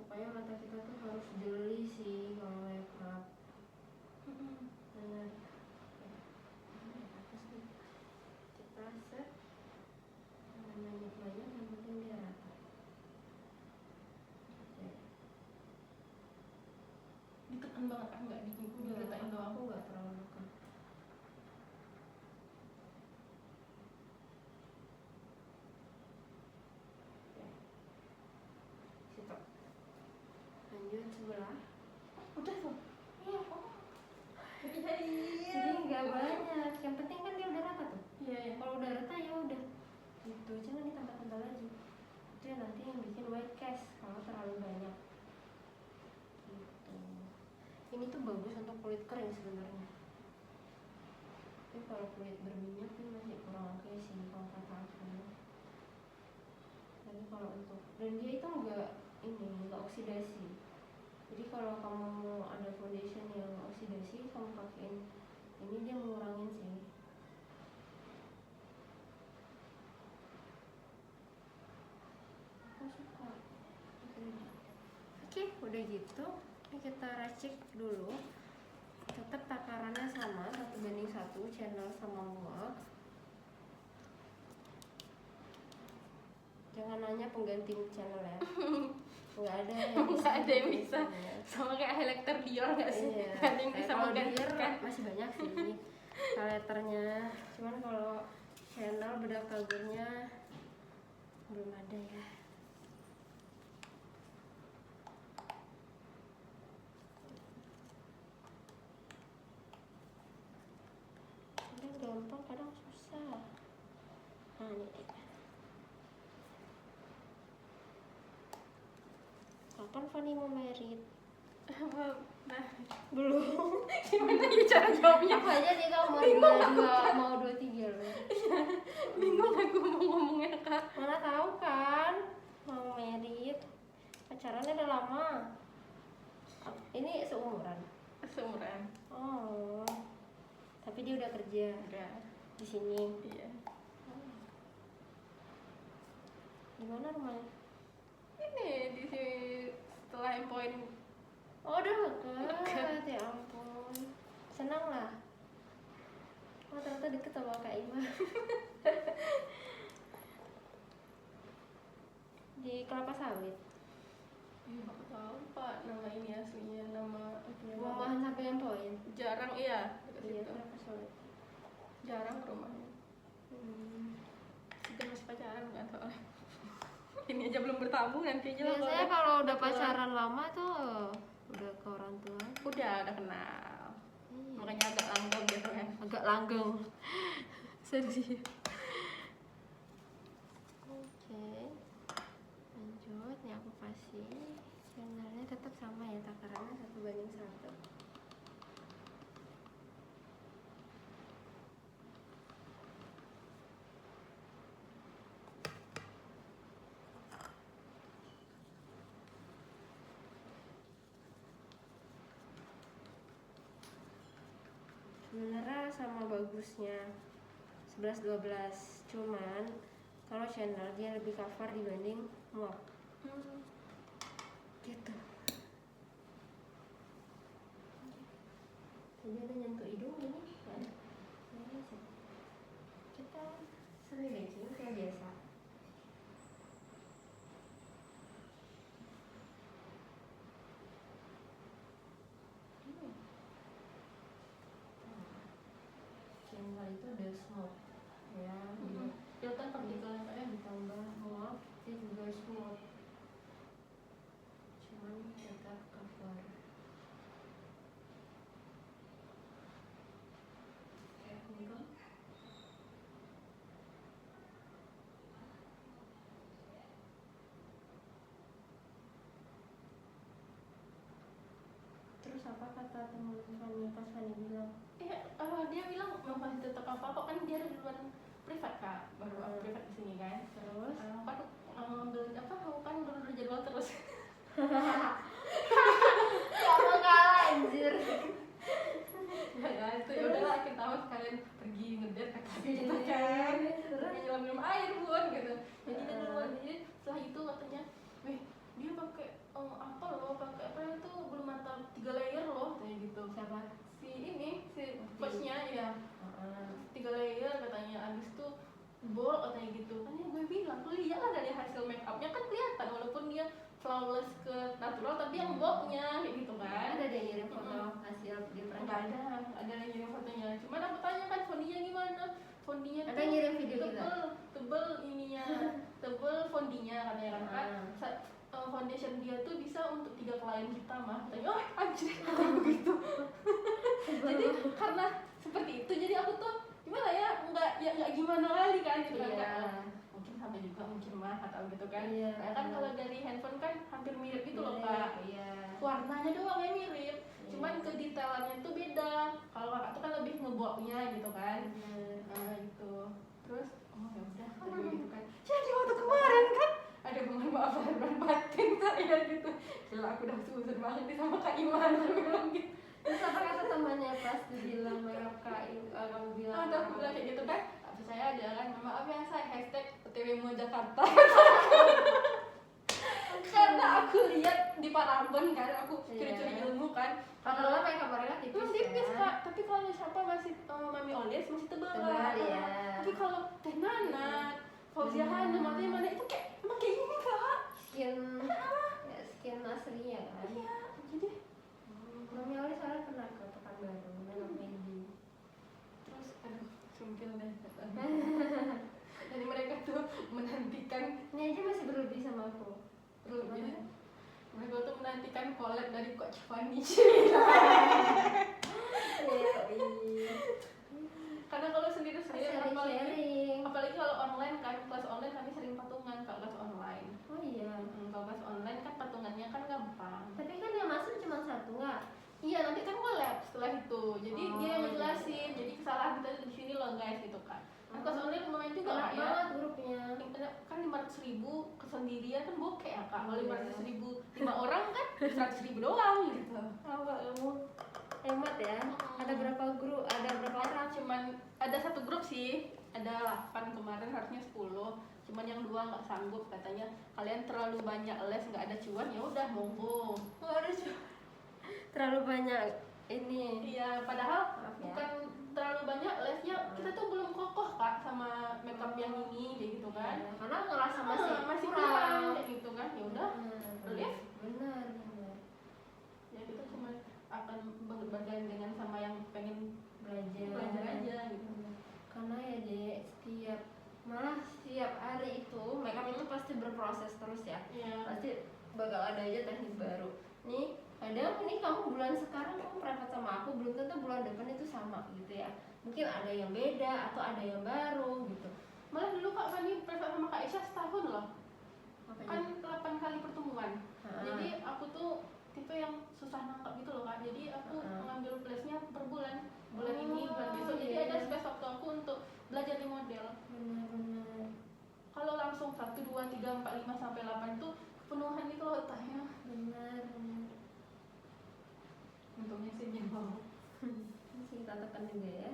Pokoknya mata kita tuh harus jeli sih kalau make up. Benar. Ini atas nih. Kita set. Banyak-banyak yang penting dia rata. Oke.
Ditekan banget kan, nggak dilihatin doang.
Aku nggak terlalu suka. Oke. Situ. Lanjut sebelah.
Udah tuh.
Iya.
Iya.
Jadi nggak banyak. Yang penting kan dia udah rata tuh.
Iya.
Kalau udah rata ya udah. Gitu. Jangan ditambah-tambah lagi. Itu yang nanti yang bikin white cast kalau terlalu banyak. Gitu. Ini tuh bagus untuk kulit kering sebenarnya. Tapi kalau kulit berminyak ini masih kurang oke sih kalau kata aku. Tapi kalau untuk dan dia itu enggak oksidasi. Jadi kalau kamu mau ada foundation yang oksidasi, kamu pakein ini dia mengurangin sih. Aku suka. Oke, udah gitu. Ini kita racik dulu. Tetap takarannya sama 1:1 channel sama muak. Jangan nanya pengganti channel ya. Nggak ada yang bisa.
Nggak ada yang bisa. Sama kayak highlighter Dior nggak sih?
Iya.
Nggak ada yang bisa
Kalau Dior
menggantikan.
masih banyak sih highlighternya. Cuman kalau channel bedak kagurnya belum ada ya. Kadang gampang, kadang susah. Nah ini dia. Kapan Fanny mau merit?
Nah,
Belum.
gimana ya cara jawabnya?
Aku aja dia kamu mau
Bingung
22 mau 23 loh.
Bingung aku mau ngomongnya Kak.
Mana tahu kan mau merit. Pacarannya udah lama. Ini seumuran.
Seumuran.
Oh. Tapi dia udah kerja
Udah.
di sini.
Iya.
Di mana rumahnya?
Ini di sini setelah endpoint.
Oh, udah deket. Ya ampun. Senang lah. Oh, ternyata deket sama Kak Ima. Di Kelapa Sawit.
Aku tahu Pak nama ini aslinya, nama
Rumahan sampai yang poin.
jarang iya dekat
Iya,
situ.
Kelapa Sawit.
Jarang ke rumahnya. Kita masih pacaran kan soalnya. Ini aja belum bertabung, nanti aja lah.
Biasanya kalau udah pacaran lama tuh udah ke orang tua.
Udah kenal.
Iya.
Makanya agak langgeng gitu kan.
Agak langgeng. Serius. Oke. Lanjut, nih aku kasih channelnya tetap sama ya, takarannya 1:1. Sebenarnya sama bagusnya 11-12, cuman kalau channel dia lebih cover dibanding muak gitu. Tadi ada nyentuh hidung gini kan? Kita sering baking kayak biasa. kata mulut Fanny pas Fanny bilang?
Dia bilang mau masih tetap apa kok, kan dia duluan privat kak, baru aku privat di sini kan.
Terus
Kan ngambil apa, aku kan udah jadwal terus.
gak mau kalah anjir.
Ya itu ya udahlah, akhir tahun kalian pergi ngedate gitu kan, pergi nyelam air buat gitu. Jadi dia duluan, jadi setelah itu katanya, wih dia pakai apa loh, pakai apa itu bulu mata 3 layer loh, kayak gitu.
Siapa?
Si coachnya ya, 3 layer katanya. Abis itu bol katanya gitu kan. Ya gue bilang, lu lihat lah dari hasil make upnya kan kelihatan walaupun dia flawless ke natural, tapi yang bolnya kayak gitu kan.
Ada deh ngirim foto hasil di
Nggak ada yang ngirim fotonya. Cuman aku tanya kan fondinya gimana, fondinya
ada ngirim video
tebel ininya, tebel fondinya katanya kan. Foundation dia tuh bisa untuk 3 klien kita mah. Katanya, oh anjir begitu. Jadi karena seperti itu, jadi aku tuh gimana ya, nggak gimana kali kan gitu kan. Mungkin sama juga, mungkin mah atau gitu kan. Nah, kan kalau dari handphone kan hampir mirip gitu loh kak. Warnanya doang yang mirip, cuman kedetailannya tuh beda. Kalau kakak tuh kan lebih ngebloknya gitu kan. Nah gitu. Terus oh ya udah gitu kan. Jadi waktu kemarin kan ada mohon maaf lahir batin saya gitu. Gila aku udah suzon banget nih sama Kak Iman, aku bilang gitu.
Terus apa kata temannya pas dibilang makeup kamu bilang?
Aku bilang kayak gitu kan. Saya ada kan, maaf ya saya hashtag OTW Jakarta. Karena aku lihat di Paragon kan, aku curi-curi ilmu kan.
Kalau makeup mereka tipis
ya. Kak, tapi kalau siapa masih Mami Oles masih tebal ya. Tapi kalau Teh Nana, Fauzia Hanum, atau yang mana itu kayak emang kayak gini kak.
Skin aslinya kan.
Iya, jadi
Mami Oles soalnya pernah ke Pekanbaru, makeup Mandy.
Terus aduh, sumpil deh. Jadi mereka tuh menantikan,
ini aja masih berlebih sama aku.
berlebih. Mereka tuh menantikan collab dari Coach Fanny. Karena kalau sendiri-sendiri apalagi kalau online kan, kelas online kami sering patungan kalau kelas online.
Oh iya.
Kalau kelas online kan patungannya kan gampang.
Tapi kan yang masuk cuma 1 nggak?
Iya, nanti kan collab setelah itu. Jadi dia yang ngejelasin. Jadi kesalahan kita di sini loh guys gitu kan. Nah, kelas online lumayan juga
lah ya. Grupnya
kan 500.000 kesendirian kan bokeh ya kak. Kalau 500.000 5 orang kan 100.000 doang gitu.
Apa kamu hemat ya? Ada berapa grup? Ada berapa orang?
Cuman ada 1 grup sih. Ada 8 kemarin, harusnya 10. Cuman yang 2 nggak sanggup, katanya kalian terlalu banyak les, nggak ada cuan, ya udah monggo.
Nggak ada cuan. Terlalu banyak ini.
Iya, padahal
ya.
Bukan terlalu banyak lesnya, kita tuh belum kokoh kak sama makeup yang ini kayak gitu kan.
Karena ngerasa masih
kurang kayak gitu kan. Ya udah, lihat.
Benar.
Ya kita cuma akan bergandengan sama yang pengen belajar aja gitu.
Karena ya dek, setiap hari itu makeup itu pasti berproses terus ya. Pasti bakal ada aja teknik baru. Nih kadang ini kamu bulan sekarang kamu private sama aku, belum tentu bulan depan itu sama gitu ya. Mungkin ada yang beda atau ada yang baru gitu.
Malah dulu Kak Fani private sama Kak Isya setahun loh. Kan 8 kali pertemuan. Jadi aku tuh tipe yang susah nangkap gitu loh Kak. Jadi aku mengambil place-nya per bulan. Bulan ini, bulan besok. Jadi ada space waktu aku untuk belajar di model.
Benar.
Kalau langsung 1, 2, 3, 4, 5 sampai 8 tuh kepenuhan itu loh otaknya.
Benar.
Untungnya sih nyewa.
Masih kita tekan juga ya.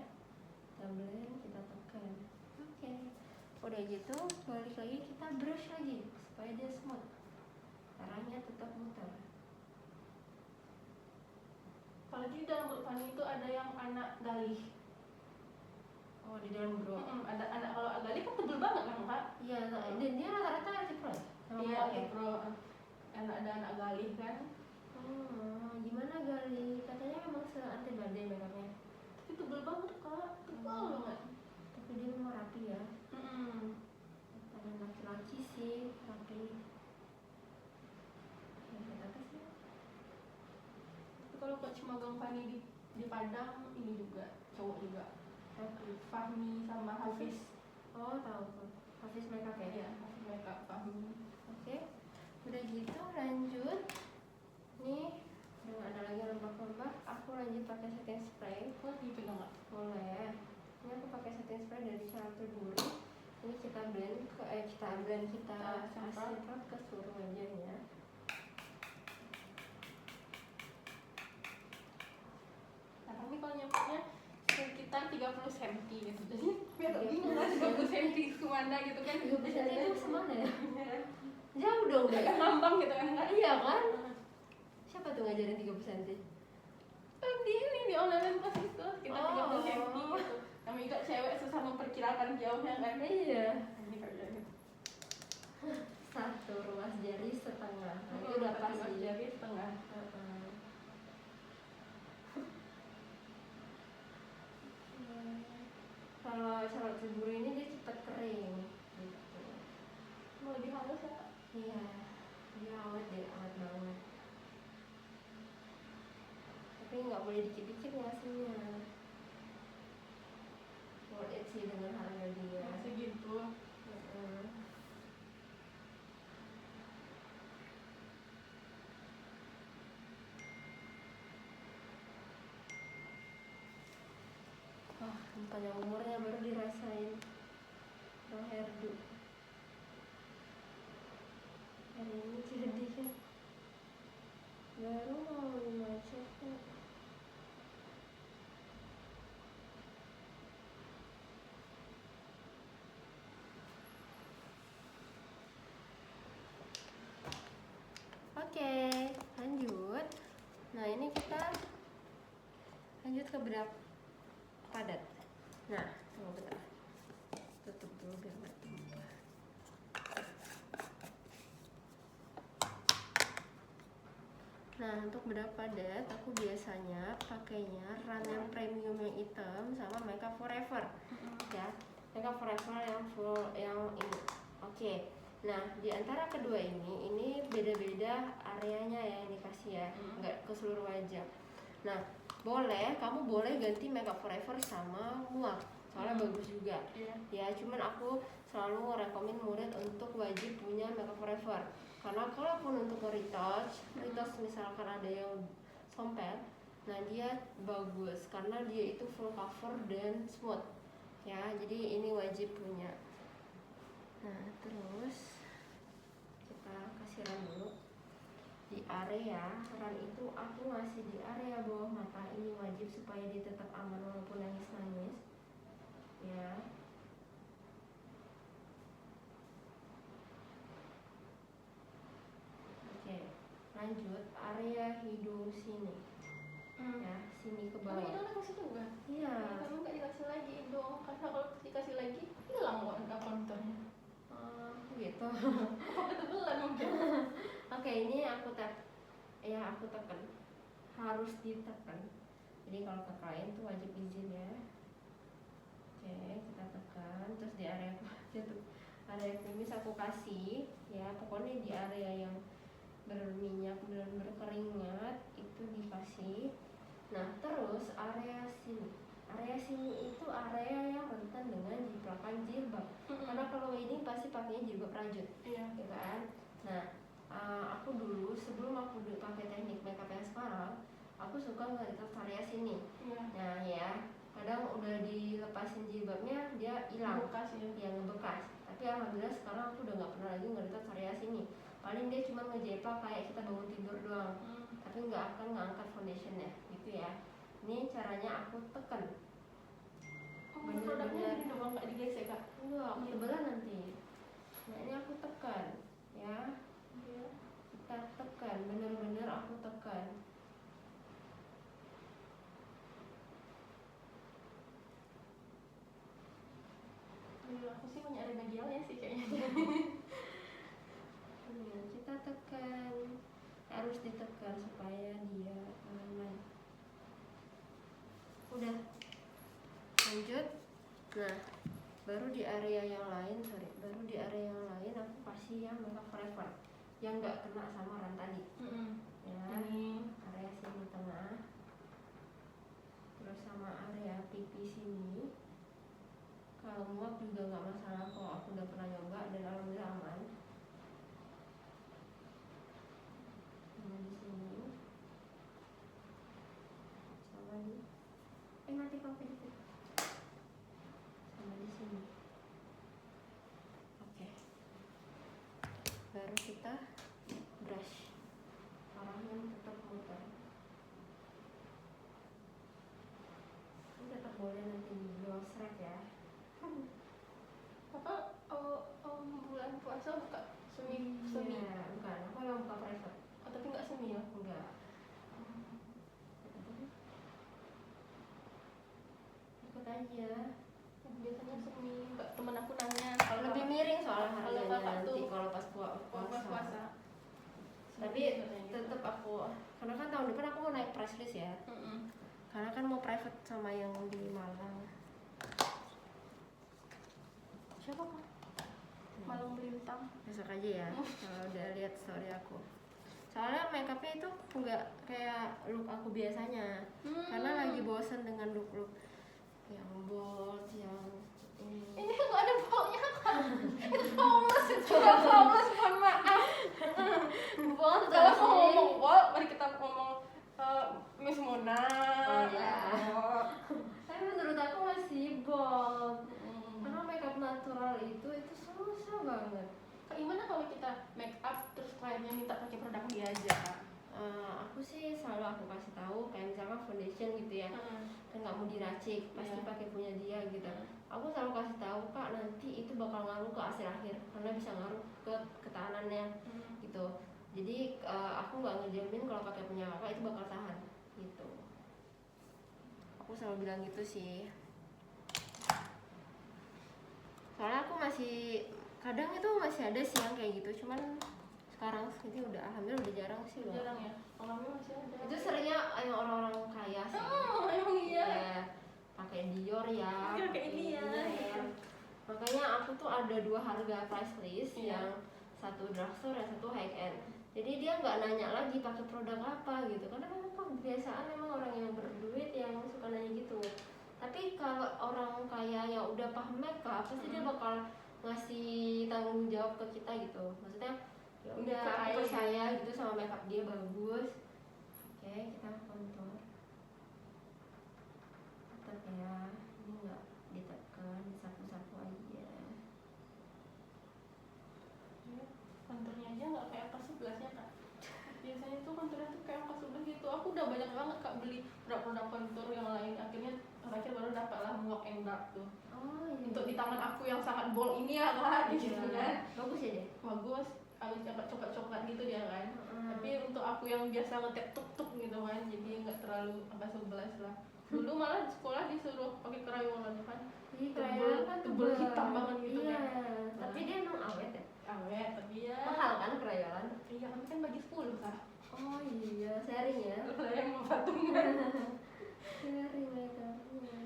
Tablet kita tekan. Oke. Udah gitu balik lagi kita brush lagi supaya dia smooth. Caranya tetap muter.
Apalagi di dalam grup Fani itu ada yang anak galih.
Oh di dalam grup.
Ada anak, kalau galih kan tebel banget kan Kak?
Iya. Dan dia rata-rata artifro.
Iya artifro. Ada anak galih kan.
Gimana Gali? Katanya memang se-anti badai makeupnya.
Tapi tebel banget Kak, tebel banget.
Tapi dia memang rapi ya. Tanya laki-laki sih rapi. Apa sih?
Tapi kalau Coach Magang Fani di Padang ini juga cowok juga. Fahmi sama Hafiz.
Oh tahu tuh. Hafiz makeup ya?
Iya, Hafiz makeup Fahmi.
Oke. Udah gitu lanjut. Nih udah gak ada lagi lembab-lembab. Aku dan kita
semprot.
semprot ke seluruh wajahnya.
Nah, kami kalau nyampernya sekitar 30 cm gitu. Jadi biar
30
bingung lah 30 cm kemana gitu kan.
30 cm itu semana ya? Jauh dong deh.
Ngambang gitu kan enggak?
Iya kan? Siapa tuh ngajarin 30 cm?
Di ini di online kelas itu sekitar 30 cm
Oh.
gitu. Kami juga cewek susah memperkirakan jauhnya kan.
Iya.
Ini kerja gitu.
1 ruas jari setengah. Nah, itu
Itu
udah pas
pas
sih.
jari setengah.
Kalau Charlotte Tilbury ini dia cepat kering gitu.
Mau lebih halus ya Kak?
Iya, dia awet deh, awet banget. Tapi nggak boleh dikit-dikit ngasihnya. Worth it sih dengan harga dia.
Masih gitu.
Wah, panjang umurnya baru dirasain Bang Herdu. Hari ini jadi kan baru mau macet kok. Oke, lanjut. Nah, ini kita lanjut ke bedak padat. Nah, tunggu bentar. Tutup dulu biar nggak tumpah. Nah, untuk bedak padat aku biasanya pakainya Ramen Premium yang hitam sama Makeup Forever. Ya, Makeup Forever yang full yang ini. Oke. Nah, di antara kedua ini beda-beda areanya ya yang dikasih ya, nggak ke seluruh wajah. Nah, kamu boleh ganti Makeup Forever sama muak, soalnya bagus juga. Ya, cuman aku selalu rekomen murid untuk wajib punya Makeup Forever, karena kalaupun untuk retouch misalkan ada yang sompet, nah dia bagus karena dia itu full cover dan smooth. Ya, jadi ini wajib punya. Nah, terus kita kasih rem dulu di area ran itu aku ngasih di area bawah mata, ini wajib supaya dia tetap aman walaupun nangis ya. Oke, lanjut area hidung sini ya, sini ke
Tapi
bawah.
hidung kasih juga?
Iya.
Kamu nggak dikasih lagi hidung, karena kalau dikasih lagi hilang warna konturnya.
Gitu.
Kebetulan mungkin.
Oke, ini aku tekan, harus ditekan. Jadi kalau ke klien tuh wajib izin ya. Oke, kita tekan, terus di area kumis aku kasih ya, pokoknya di area yang berminyak dan berkeringat itu dikasih. Nah, terus area sini itu area yang rentan dengan jiplakan jilbab. Karena kalau ini pasti pakainya jilbab rajut,
Iya.
ya kan? Nah, aku dulu sebelum aku pakai teknik makeup yang sekarang, aku suka ngeliat area sini.
Iya.
Nah ya, kadang udah dilepasin jilbabnya dia hilang,
Bekas ya.
yang ngebekas. Tapi alhamdulillah sekarang aku udah nggak pernah lagi ngeliat area sini. Paling dia cuma ngejeplak kayak kita bangun tidur doang, tapi nggak akan ngangkat foundationnya, gitu ya. Ini caranya aku tekan.
Produknya gini dong, nggak digesek Kak?
Enggak, aku tebelan nanti. Nah, ini aku tekan ya. Kita tekan, bener-bener aku tekan.
Aku sih punya ada medialnya sih kayaknya.
Kita tekan, harus ditekan supaya dia aman. Udah, lanjut. Nah, baru di area yang lain aku kasih yang Makeup Forever yang nggak kena sama ran tadi. Ya, area sini tengah, terus sama area pipi sini. Kalau muak juga nggak masalah kok, aku udah pernah nyoba dan alhamdulillah aman. Sama di sini, sama di mati kok gitu. Sama di sini. Oke. baru kita brush, arahnya tetap muter. Ini tetap boleh nanti dibilang srek ya.
Apa bulan puasa buka semi
Iya, bukan, aku yang buka private.
oh, tapi nggak semi ya?
Enggak. Ikut aja.
Biasanya semi. Temen aku nanya
Lebih miring soalnya
kalau
harganya
kakak
nanti
tuh
kalau pas
pas puasa.
Tapi tetap aku, karena kan tahun depan aku mau naik price list ya. Karena kan mau private sama yang di Malang. Siapa kak?
Malang Melintang.
Besok aja ya, kalau udah lihat story aku. Soalnya makeupnya itu nggak kayak look aku biasanya. Karena lagi bosen dengan look yang bold, yang
Ini nggak ada baunya kan? Itu flawless, mohon maaf.
bold
Kalau
tapi
mau ngomong bol, mari kita ngomong Miss Mona.
oh ya. Tapi menurut aku masih bold. Karena makeup natural itu susah banget.
Kayak gimana kalau kita make up terus kliennya minta pakai produk dia aja?
Aku sih selalu aku kasih tahu kayak misalkan foundation gitu ya, kan nggak mau diracik, pasti pakai punya dia gitu. Aku selalu kasih tahu kak, nanti itu bakal ngaruh ke hasil akhir karena bisa ngaruh ke ketahanannya gitu. Jadi aku nggak ngejamin kalau pakai punya kakak itu bakal tahan gitu. Aku selalu bilang gitu sih. Soalnya aku kadang itu masih ada sih yang kayak gitu, cuman sekarang ini udah alhamdulillah udah jarang sih loh.
Jarang ya, orangnya masih ada.
Itu seringnya yang orang-orang kaya sih.
Emang iya.
Pakai Dior ya.
Iya, kayak ini ya.
Makanya aku tuh ada 2 harga price list, yang satu drugstore yang satu high end. Jadi dia nggak nanya lagi pakai produk apa gitu, karena memang kebiasaan memang orang yang berduit yang suka nanya gitu. Tapi kalau orang kaya yang udah paham makeup, pasti dia bakal ngasih tanggung jawab ke kita gitu. Maksudnya ya udah aku percaya gitu sama makeup dia bagus. Oke, kita contour. Tetap ya, ini nggak ditekan, disapu-sapu aja.
Konturnya aja nggak kayak angka 11-nya kak. Biasanya tuh konturnya tuh kayak angka 11 gitu. Aku udah banyak banget kak beli produk-produk kontur yang lain. Akhirnya terakhir baru dapat lah Walk and Dark tuh.
Oh iya.
Untuk di tangan aku yang sangat bold ini ya kak, gitu kan.
Bagus ya deh.
Bagus, agak coklat-coklat gitu dia kan. Tapi untuk aku yang biasa ngetep tuk-tuk gitu kan, jadi nggak terlalu angka 11 lah. Dulu malah di sekolah disuruh pakai crayolan kan.
Crayolan kan
tebel hitam banget gitu
iya.
kan.
Tapi dia emang awet ya.
Awet, tapi ya
Mahal kan crayolan?
iya kan bagi 10 kak.
Oh iya, sharing ya.
Kalau yang mau patungan.
Sharing makeupnya.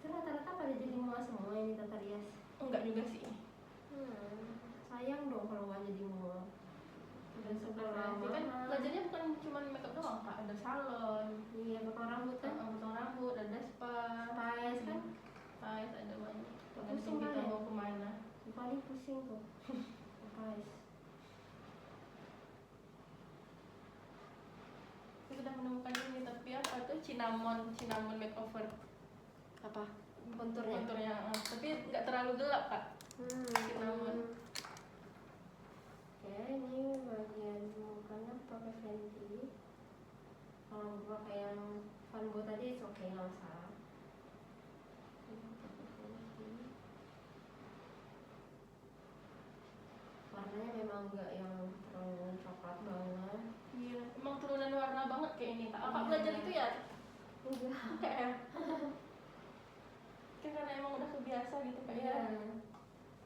Itu rata-rata pada jadi mua semua ini tata rias.
Enggak juga sih.
Sayang dong kalau nggak jadi mua. Udah super lama.
Kan belajarnya bukan cuma makeup doang kak, ada salon.
Iya, potong rambut kan?
Potong rambut, ada spa,
Pais kan?
pais, ada banyak.
Pusing
Tergantung kita
kan ya?
mau kemana.
Paling pusing tuh. Pais.
Aku sudah menemukan ini, tapi apa tuh cinnamon makeover.
Apa? Konturnya?
Tapi nggak terlalu gelap kak. Cinnamon.
Oke, ini bagian mukanya pakai Fenty. Kalau pakai yang Fanbo tadi oke, nggak masalah. Warnanya memang nggak yang terlalu coklat banget.
Iya, emang turunan warna banget kayak ini. Kakak belajar itu ya?
Enggak.
Ya. Mungkin karena emang udah kebiasa gitu kayak.
Iya.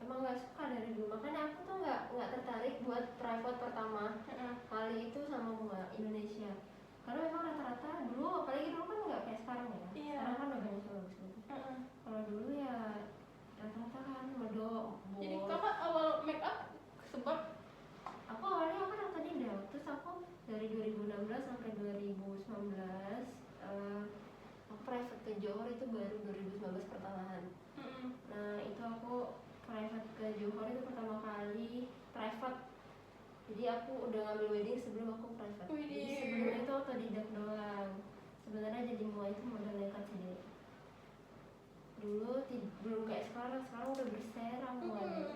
Emang nggak suka dari dulu. Makanya aku tuh nggak tertarik buat private pertama kali itu sama bunga Indonesia. Karena memang rata-rata dulu, apalagi dulu kan nggak kayak sekarang ya.
Iya.
Sekarang kan udah banyak bagus-bagus. Kalau dulu ya rata-rata kan medok.
Jadi kakak awal make up sebab
Aku awalnya kan otodidak, terus aku dari 2016 sampai 2019 aku private ke Johor itu baru 2019 pertengahan. Nah itu aku private ke Johor itu pertama kali private. Jadi aku udah ngambil wedding sebelum aku private. Jadi sebelumnya itu otodidak doang. Sebenarnya jadi mua itu modal nekat sih. Dulu belum kayak sekarang udah berserang muanya.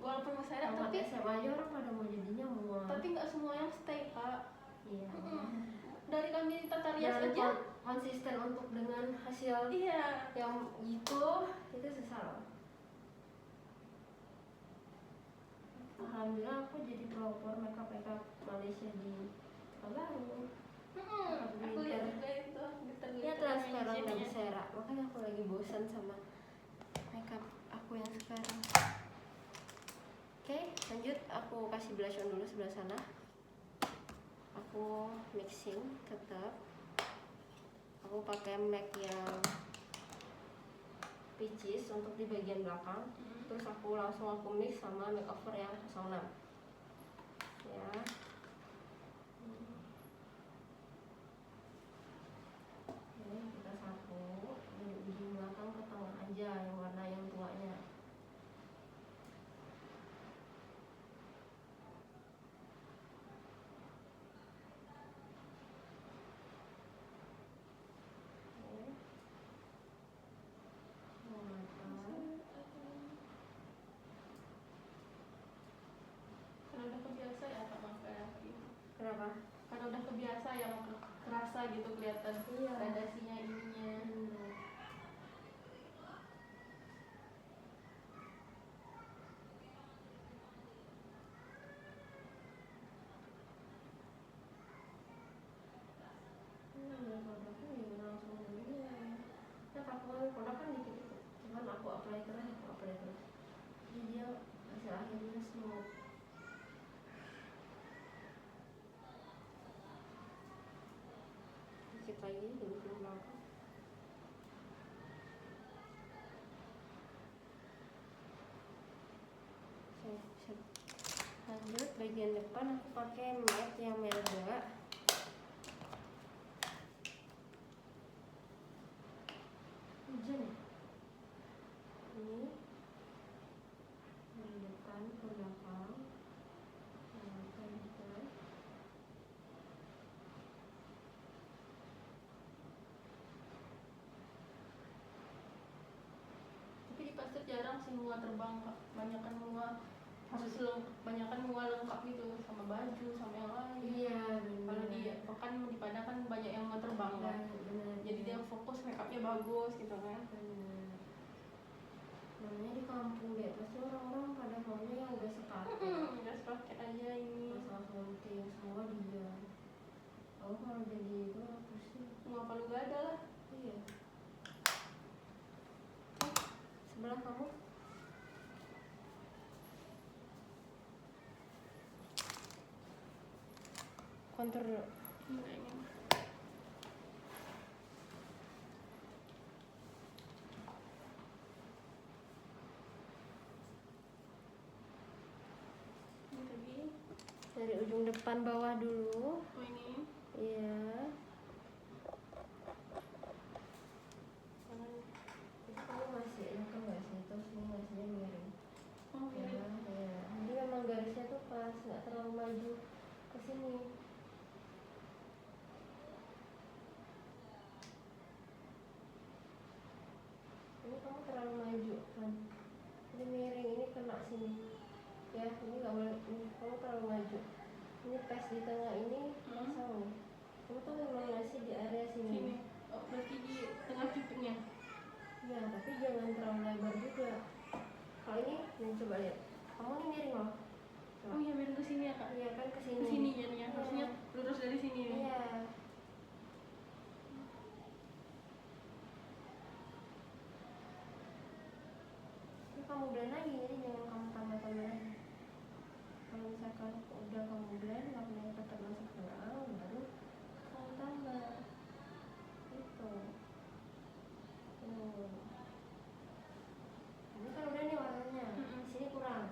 walaupun masih ada
tamat
tapi
SMA aja orang pada mau jadi nyamuk.
tapi nggak semua yang stay kak.
Iya.
Dari kami tata rias
Dan
aja
konsisten untuk dengan hasil
iya
yang itu susah loh. Alhamdulillah aku jadi pelopor makeup Malaysia di Baru.
aku lihat juga itu
Ya transparan dan bersera. Makanya aku lagi bosan sama makeup aku yang sekarang. Oke, lanjut. Aku kasih blush on dulu sebelah sana. Aku mixing tetap. Aku pakai MAC yang peaches untuk di bagian belakang. Terus aku langsung mix sama makeover yang 06 ya. Oke, kita sapu dari ujung belakang ke tengah aja yang warna yang tuanya.
karena udah kebiasa ya kak makan gitu.
Kenapa?
Karena udah kebiasa yang kerasa gitu kelihatan
Iya.
gradasinya ininya.
Produk kan dikit-dikit, cuman aku apply terus, jadi dia hasil akhirnya smooth. Dikit lagi di ujung belakang. Oke, lanjut bagian depan aku pakai matte yang merah. Hujan ya? Ini dari depan ke belakang.
Tapi di pasar jarang sih bunga terbang kak. Banyakan bunga harus banyakan bunga lengkap gitu sama baju sama yang lain.
Iya.
Kalau di pekan di Padang kan banyak yang mau terbang kan. Jadi dia fokus makeupnya bagus gitu kan.
Namanya di kampung deh, pasti orang-orang pada maunya yang udah sepaket.
Udah sepaket aja ini.
Masalah penting semua dia. Aku kalau jadi itu aku sih
Bunga palu gak ada lah.
iya. Sebelah kamu kontur dulu. Dari ujung depan bawah dulu.
Oh ini.
Iya. Kamu masih enak nggak sih? Terus ini masihnya miring.
Oh
Ya,
ini.
ya. Jadi memang garisnya tuh pas, nggak terlalu maju ke sini. Ini kamu terlalu maju kan? Ini miring, ini kena sini. Ya, ini nggak boleh. Ini kamu terlalu maju. Ini pas di tengah ini pasang nih. Kamu tuh memang ngasih di area sini.
Sini. Oh, berarti di tengah pipitnya.
Ya, tapi jangan terlalu lebar juga. Kalau ini, coba lihat. Kamu ini miring loh. Coba.
Oh iya miring ke sini ya kak.
Iya kan ke sini.
Ke sini jadinya.
Iya.
Harusnya lurus dari sini nih.
Iya. Ini kamu blend lagi, jadi jangan kamu tambah-tambah lagi. Kalau misalkan udah kamu blend, warnanya tetap masuk terang, baru kamu tambah. Gitu. Ini kan udah nih warnanya. Di sini kurang.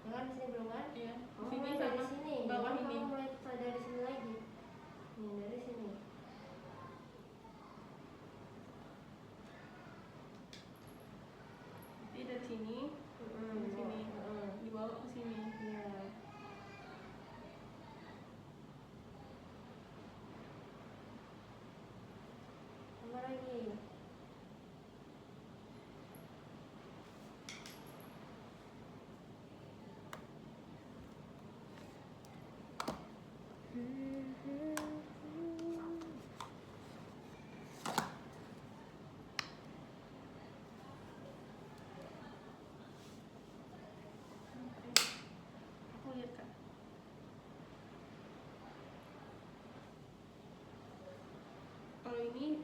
Ya kan di sini belum kan?
Iya.
Kamu
Sini
mulai dari
sama
sini.
bawah
Jadi
ini.
kamu mulai dari sini lagi. Nih dari sini.
Jadi dari sini. Dari sini. Dibawa ke sini.
Iya. Tambah lagi.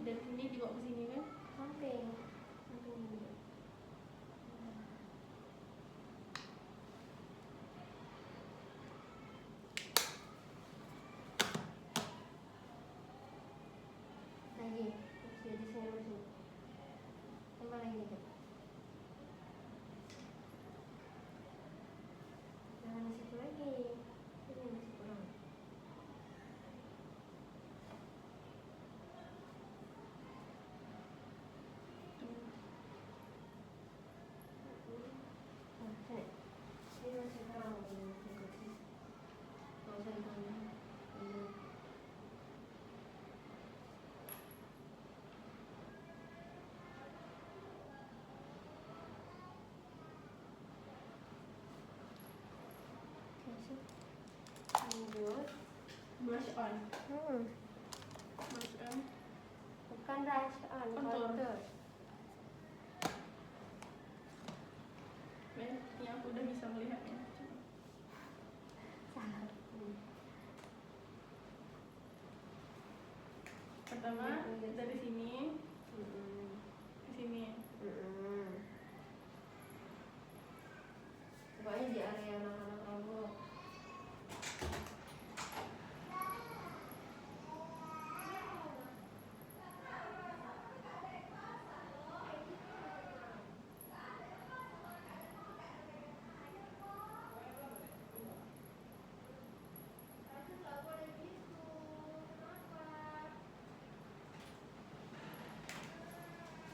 dari sini dibawa ke sini kan.
samping ini. Lagi, jadi sini masuk. Tambah lagi dikit. Jangan di situ lagi. Ini masih kurang. Nah, sini. Ini masih kurang. Nggak usah ditambah. Ini. Masuk. Lanjut.
Blush on. Blush on.
Bukan brush on,
Contour.
contour.
Ben, ini aku udah bisa melihatnya.
Salah.
Pertama dari sini ke sini.
Pokoknya di area anak-anak rambut.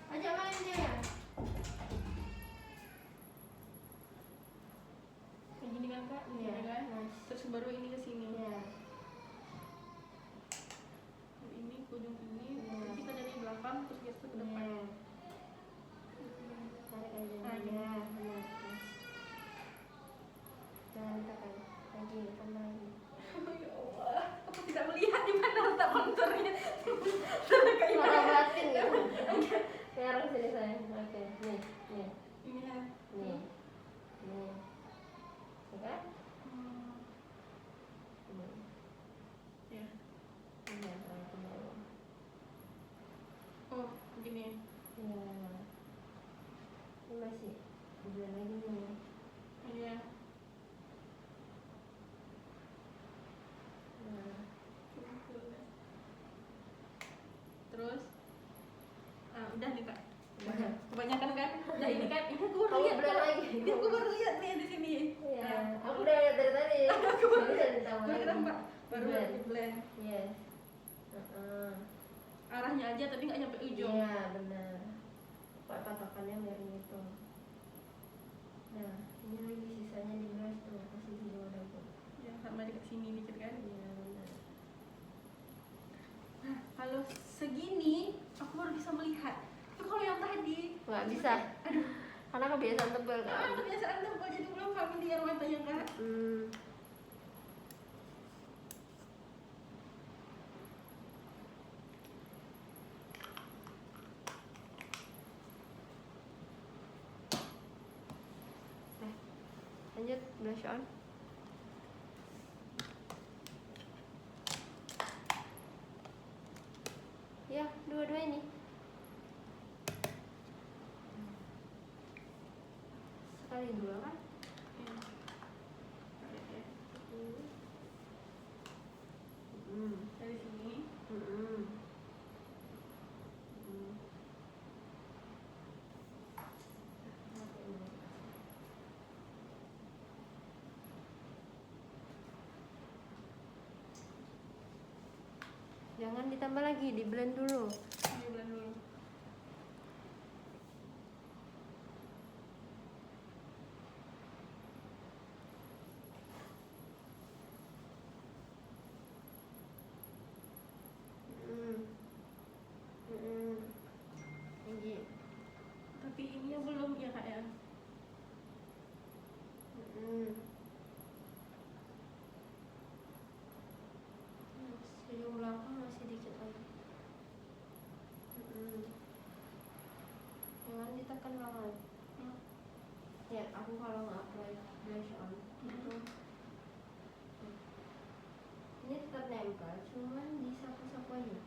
Ajak main dia ya.
Kayak gini kan kak,
Iya,
gini kan.
nice.
Terus baru ini ke sini.
Iya.
Ini ke ujung ini.
Iya.
Terus kita dari belakang terus gestur ke depan.
Iya. Tarik aja.
Nah, gini.
Ya, benar. Terus. Jangan ditekan. Lagi, tambah lagi.
Ya Allah, aku tidak melihat di mana letak konturnya. Kayak
Suara batin ya. Sekarang sini sayang. Oke, nih, nih,
ini ya.
nih, nih. Ya kan? Nih.
Ya.
Iya, tarik kembali.
Oh, begini.
Iya. Ini masih bulan lagi nih.
Iya.
Nah,
Terus, udah nih kak.
Udah.
Kebanyakan kan? Nah ini kan, ini aku baru
Kamu
lihat
blend
Kak.
lagi.
Ini aku baru lihat nih di sini.
iya.
Nah,
Aku udah lihat dari tadi.
Aku baru
Bisa ditambah
baru
lagi.
kenapa? Baru
Blend.
di blend.
Yes.
Arahnya aja tapi nggak nyampe ujung.
Iya, benar. Patokannya biar gitu. Nah, ini lagi sisanya di brush tuh, kasih di bawah dapur.
Ya, sama dekat sini dikit kan.
Iya, benar.
Nah, kalau segini aku baru bisa melihat. Tapi kalau yang tadi
Nggak bisa.
Aduh,
Karena kebiasaan tebal kan.
kebiasaan tebal jadi belum familiar matanya kak.
Lanjut, blush on. Ya, dua-dua ini. Sekali dua kan?
Ya. Ada ya. Dari sini.
Jangan ditambah lagi, di blend dulu.
Ini blend dulu.
Lagi.
Tapi ininya belum ya kak ya.
Sejauh belakang masih dikit lagi. Jangan ditekan banget. Ya, aku kalau nggak apply blush on itu ini tetap nempel, cuman disapu-sapu aja.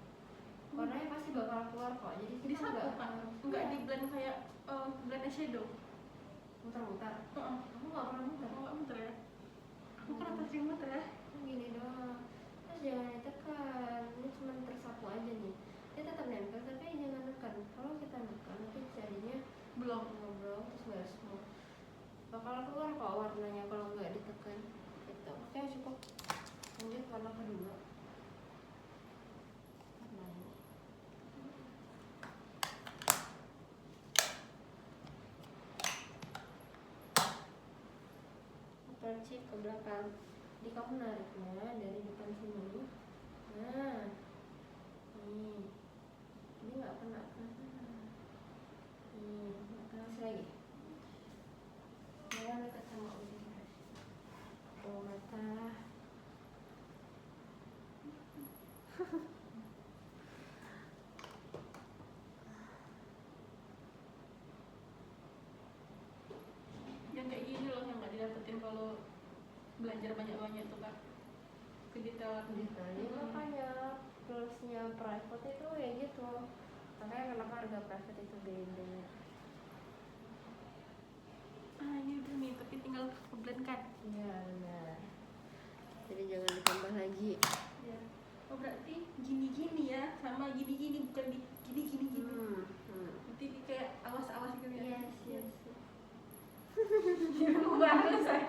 warnanya pasti bakal keluar kok. Jadi kita
Disapu kan? Enggak di blend kayak blend eyeshadow.
muter-muter.
Heeh.
Aku nggak pernah muter.
Enggak muter ya? Aku kenapa sering muter ya?
Gini doang. Terus jangan ditekan. Ini cuma tersapu aja nih. Dia tetap nempel tapi jangan tekan. Kalau kita tekan nanti jadinya
Belum.
ngobrol terus nggak semua. Bakal keluar kok warnanya kalau nggak ditekan. Gitu. Oke cukup. Lanjut warna kedua. Warna ini. Percik ke belakang. Jadi kamu nariknya dari depan sini. Nah, nih. Ini nggak kena. Nih, masih lagi. Jangan dekat sama ujungnya. Oh mata.
Yang kayak gini loh yang nggak didapetin kalau belajar banyak-banyak tuh kak, kedetailan.
Jadi makanya plusnya private itu ya gitu. Makanya kenapa harga private itu beda.
Ini udah nih, tapi tinggal ke blend kan.
Iya benar. Jadi jangan ditambah lagi.
Ya. Oh berarti gini-gini ya, sama gini-gini, bukan di gini-gini gitu. Berarti kayak awas-awas gitu ya.
Yes.
Aku banget saya.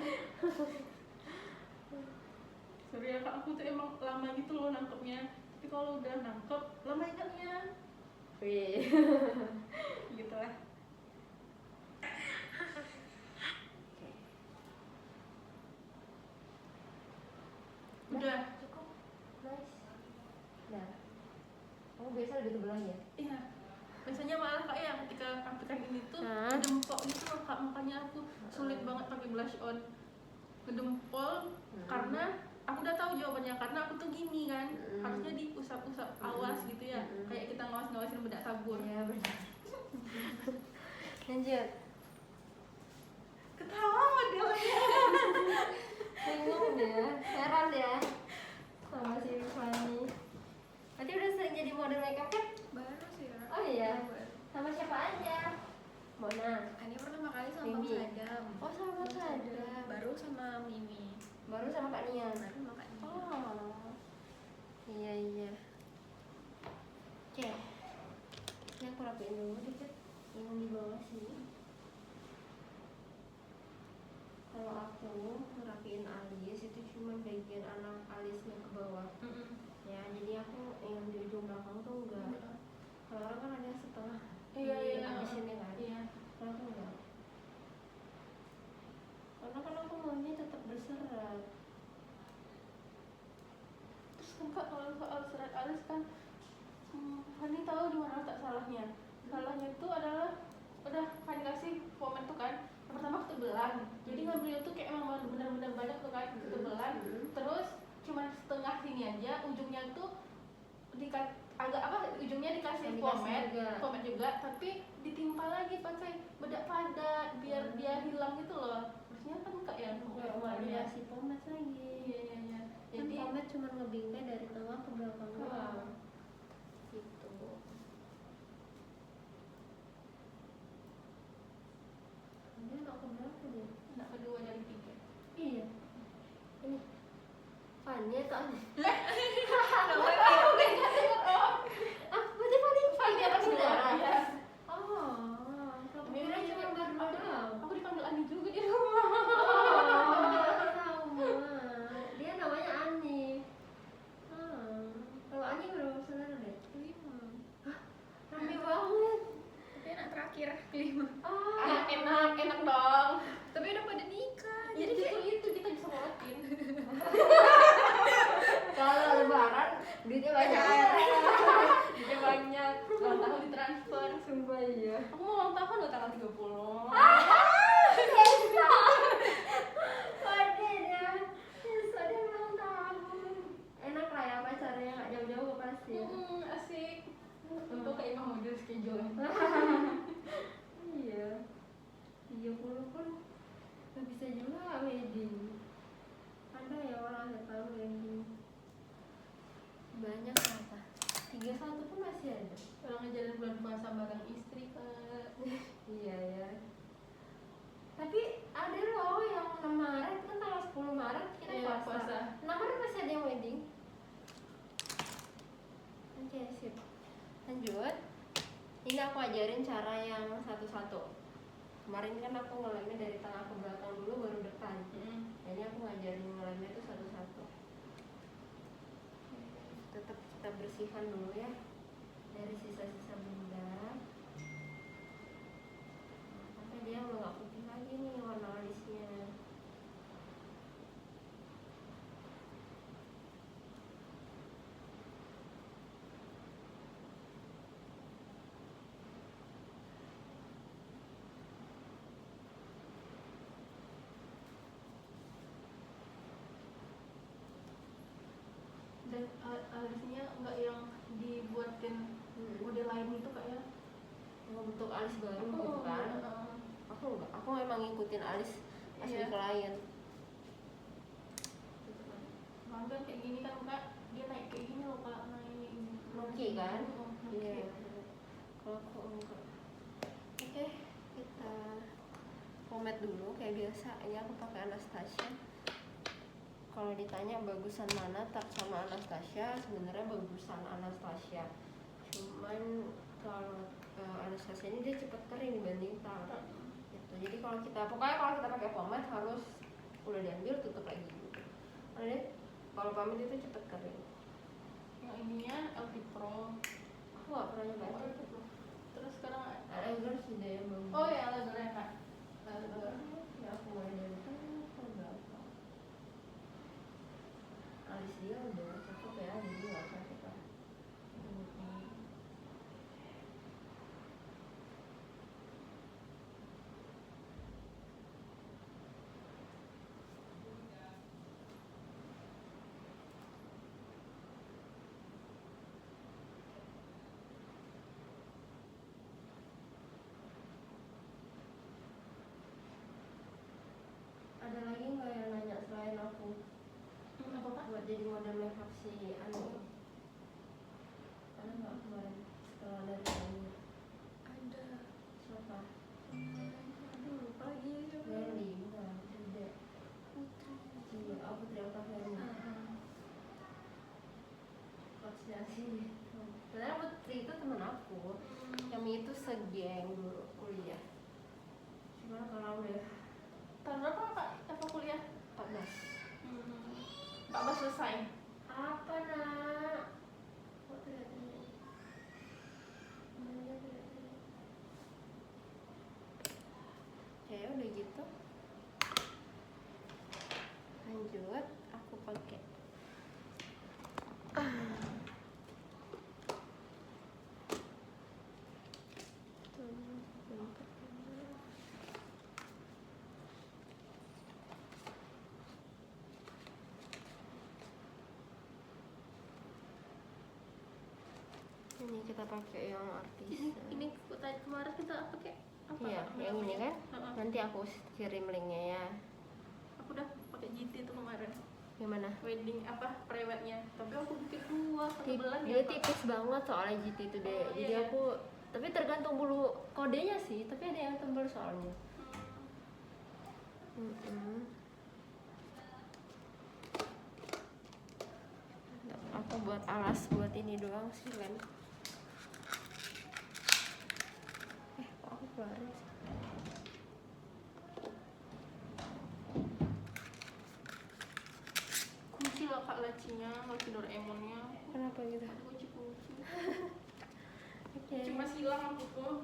Sorry ya kak, aku tuh emang lama gitu loh nangkepnya. Tapi kalau udah nangkep, lama ingatnya.
Wih.
Gitu lah. Udah.
Cukup. Nice. Nah. Kamu biasa lebih tebal lagi ya?
Iya. Biasanya malah kak ya ketika aplikasi ini tuh
Hah?
ngedempol gitu loh kak, makanya aku sulit banget pakai blush on. Ngedempol karena aku udah tahu jawabannya, karena aku tuh gini kan, harusnya diusap-usap awas gitu ya, kayak kita ngawas-ngawasin bedak sabun.
Iya benar. Lanjut.
Ketawa modelnya.
Bingung dia, heran ya sama si Fanny. Berarti udah sering jadi model makeup kan?
Baru sih ya.
Oh iya. Sama siapa aja? Mona.
Ini pertama kali sama
Mimi.
Bang Sadam.
Oh sama Sadam.
Baru sama Mimi.
Baru sama Kak Nian.
Baru sama Kak Nini.
Oh. Iya. Oke. Ini aku rapiin dulu dikit yang di bawah sini. Kalau aku ngerapiin alis itu cuma bagian anak alisnya ke bawah. Ya, jadi aku yang di ujung belakang tuh enggak. Kalau orang kan ada setengah
Iya.
abisinnya kan.
Iya.
Kalau aku enggak. Karena kan aku maunya tetap berserat.
Terus kan kak kalau soal serat alis kan, Fanny tahu di mana letak salahnya. Salahnya itu adalah udah Fanny kasih pomade tuh kan. Yang pertama ketebelan. Jadi ngambil tuh kayak emang benar-benar banyak tuh kan ketebelan. Terus cuman setengah sini aja, ujungnya tuh ujungnya dikasih pomade juga, tapi ditimpa lagi pakai bedak padat biar dia hilang gitu loh. Harusnya kan enggak ya,
Enggak dikasih pomade lagi.
Iya.
Jadi
Jadi
pomade cuma ngebingkai dari tengah ke belakang doang. Gitu. Dia anak keberapa dia?
anak kedua dari 3.
Iya. Ini. Fanny atau Ani? Berarti Fanny anak saudara.
Iya.
Oh, aku kira cuma baru doang.
Aku dipanggil Ani juga di rumah.
Oh, sama. Dia namanya Ani. Kalau Ani berapa saudara deh?
5.
Rame banget.
Tapi anak terakhir 5.
Enak dong.
Tapi udah pada nikah.
Jadi
Jadi kayak
itu kita bisa ngelakuin.
Kalau lebaran duit
Kalau ngejalan bulan puasa bareng istri Kak.
Iya ya. Tapi ada loh yang 6 Maret kan tanggal 10 Maret kita
Iya,
puasa.
puasa.
6 Maret masih ada yang wedding. Oke, sip. Lanjut. Ini aku ajarin cara yang satu-satu. Kemarin kan aku ngelemnya dari tengah ke belakang dulu baru depan. Ini aku ngajarin ngelemnya itu satu-satu. Tetap kita bersihkan dulu ya dari sisa-sisa benda. Sampai dia udah nggak putih lagi nih warna alisnya.
Dan alisnya nggak yang dibuatin model lain itu Kak ya.
Untuk alis baru gitu kan. Aku enggak, aku emang ngikutin alis asli
Iya.
klien.
Bangga kayak gini kan Kak, dia naik kayak gini loh Kak, naik
Noki kan?
Noki.
Iya. Kalau aku enggak. Oke, kita pomade dulu kayak biasa. Ini aku pakai Anastasia. Kalau ditanya bagusan mana tak sama Anastasia, sebenarnya bagusan Anastasia. Cuman kalau Anastasia ini dia cepat kering dibanding tar. Gitu. Jadi kalau kita pakai pomade harus udah diambil tutup lagi. Ada kalau pomade itu cepat kering.
Yang ininya LP Pro.
Aku nggak pernah nyoba itu.
Terus sekarang
Lager sudah yang bagus.
oh ya lagunya Kak. Lagu.
Ya aku mulai dari tahun berapa? Alis dia udah cakep ya, jadi nggak usah kita. Ada lagi nggak yang nanya selain aku?
Apa Kak?
Buat jadi model makeup si Ani. Ada nggak kemarin setelah dari Ani?
Ada.
Siapa?
Aduh, lupa lagi.
Wendy, bukan? Tidak. Iya, aku Putri Octaviani. Vaksinasi. Sebenarnya Putri itu teman aku. Kami itu segeng dulu kuliah. Cuma kalau udah
Tahun berapa Kak? Apa kuliah?
14.
14 selesai.
Apa nak? Kok teriak-teriak? Mana teriak-teriak? Ya udah gitu. Lanjut, aku pakai. Ini kita pakai yang artis.
Ini tadi kemarin kita pakai apa?
Iya,
Kak?
yang ini kan.
Heeh.
Nanti aku kirim linknya ya.
Aku udah pakai GT tuh kemarin.
Gimana?
Wedding apa prewednya. Tapi aku bikin dua ketebelan
Dia
ya Kak.
tipis banget soalnya GT itu deh.
Oh,
Jadi
iya.
aku tapi tergantung bulu kodenya sih, tapi ada yang tebal soalnya. Aku buat alas buat ini doang sih kan. Kok aku keluarin sih?
Kunci lah Kak lacinya, laci Doraemonnya.
Kenapa gitu?
Aku kunci.
Oke.
Cuma silang aku tuh.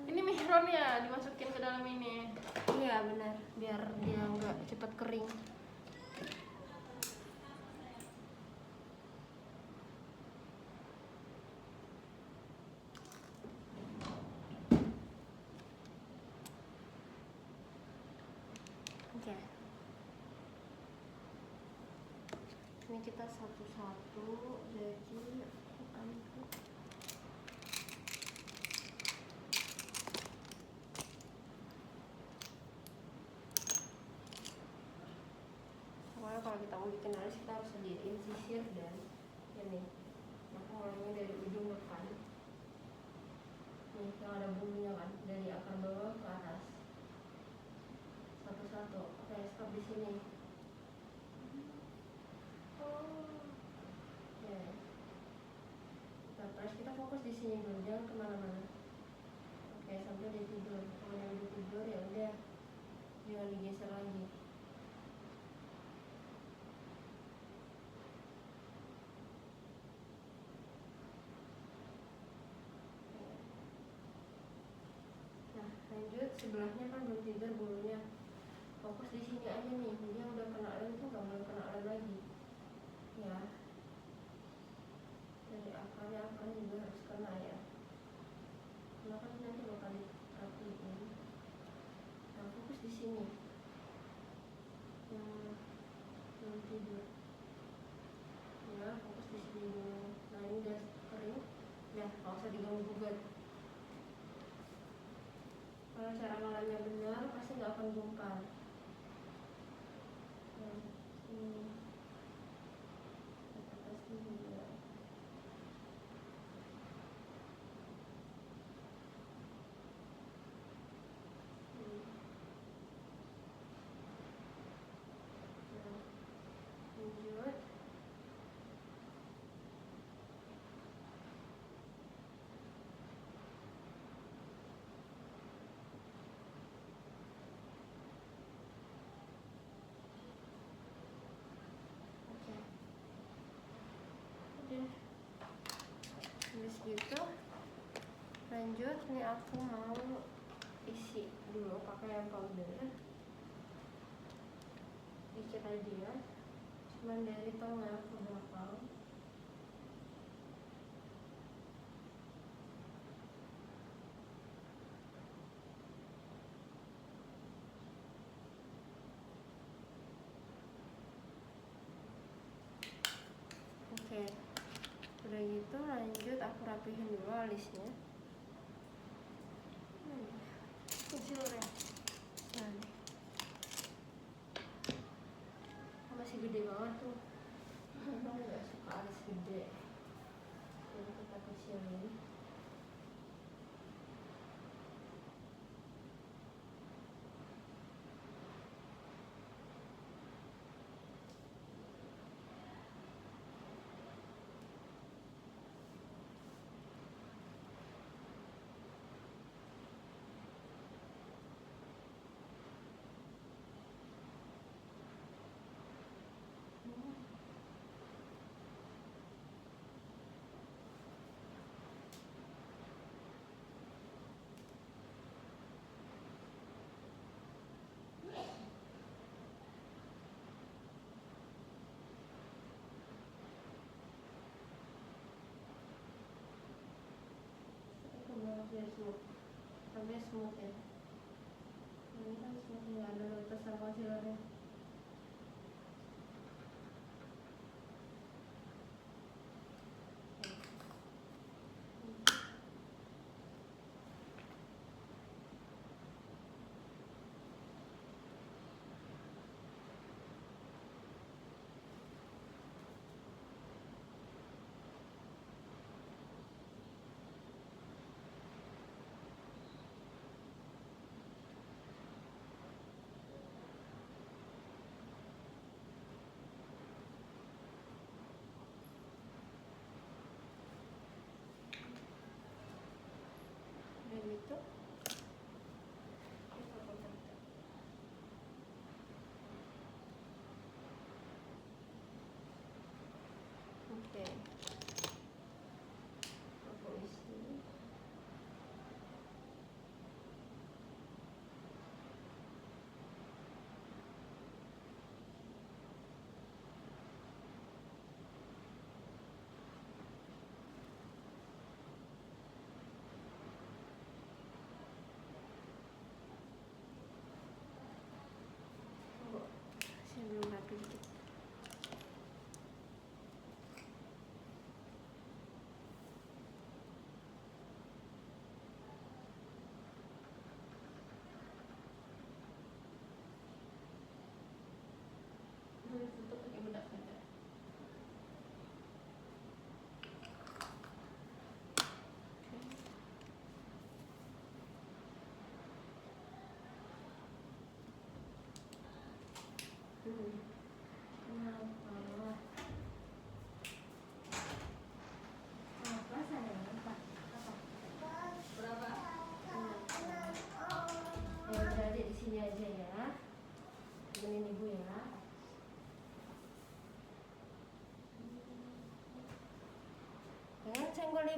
Ini mihron ya dimasukin ke dalam ini.
Iya benar, biar dia nggak cepat kering. Oke. Ini kita satu-satu jadi angkat. Pokoknya kalau kita mau bikin alis kita harus sediain sisir dan nih. Aku mulainya dari ujung depan nih, yang ada bulunya kan, dari akar bawah ke atas satu-satu. Oke, stop di sini. Oke, kita press, kita fokus di sini dulu, jangan kemana-mana. Oke, sampai dia tidur. Kalau dia udah tidur ya udah, jangan digeser lagi. Nah, lanjut, sebelahnya kan belum tidur bulunya. Fokus di sini aja nih. Dia udah kena lem tuh nggak boleh kena lem lagi. Ya, dari akarnya juga harus kena ya. Karena kan nanti bakal dirapiin. Nah, fokus di sini. Yang belum tidur. Ya, fokus di sini dulu. Nah, ini udah kering. Ya, nggak usah diganggu gugat. Kalau cara ngelemnya benar, pasti nggak akan bongkar. Nah, sini. Pasti juga. Nah, lanjut. Oke. Udah. Habis gitu, lanjut nih aku mau isi dulu pakai yang powder. Dikit aja ya, cuman dari tengah ke belakang. Oke, udah gitu lanjut aku rapihin dulu alisnya.
Concealer.
Nah, nih. Masih gede banget tuh. Aku nggak suka alis gede, jadi kita kecilin. Itu banget biar smooth, sampai smooth ya. Ini kan smooth, nggak ada lapisan concealernya.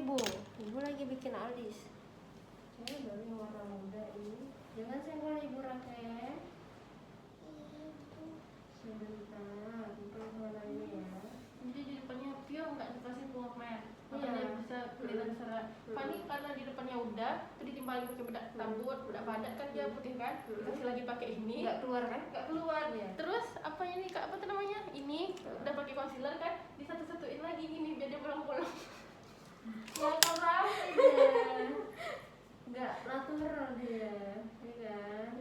Ibu lagi bikin alis. Saya baru yang warna muda ini. Jangan senggol ibu Raken. Sebentar, pelan-pelan aja ya.
Jadi di depannya pure nggak dikasih pewarna, makanya
Iya.
bisa kelihatan cerah. Fanny karena di depannya udah, itu ditimbali pakai bedak rambut, bedak padat kan dia putih kan, dikasih lagi pakai ini,
Nggak keluar kan?
nggak keluar.
Iya.
Terus apa ini kak, apa tuh namanya, ini udah pakai concealer kan, disatu-satuin lagi gini biar dia pulang-pulang.
Nggak keras dia. Nggak natural dia, ya kan?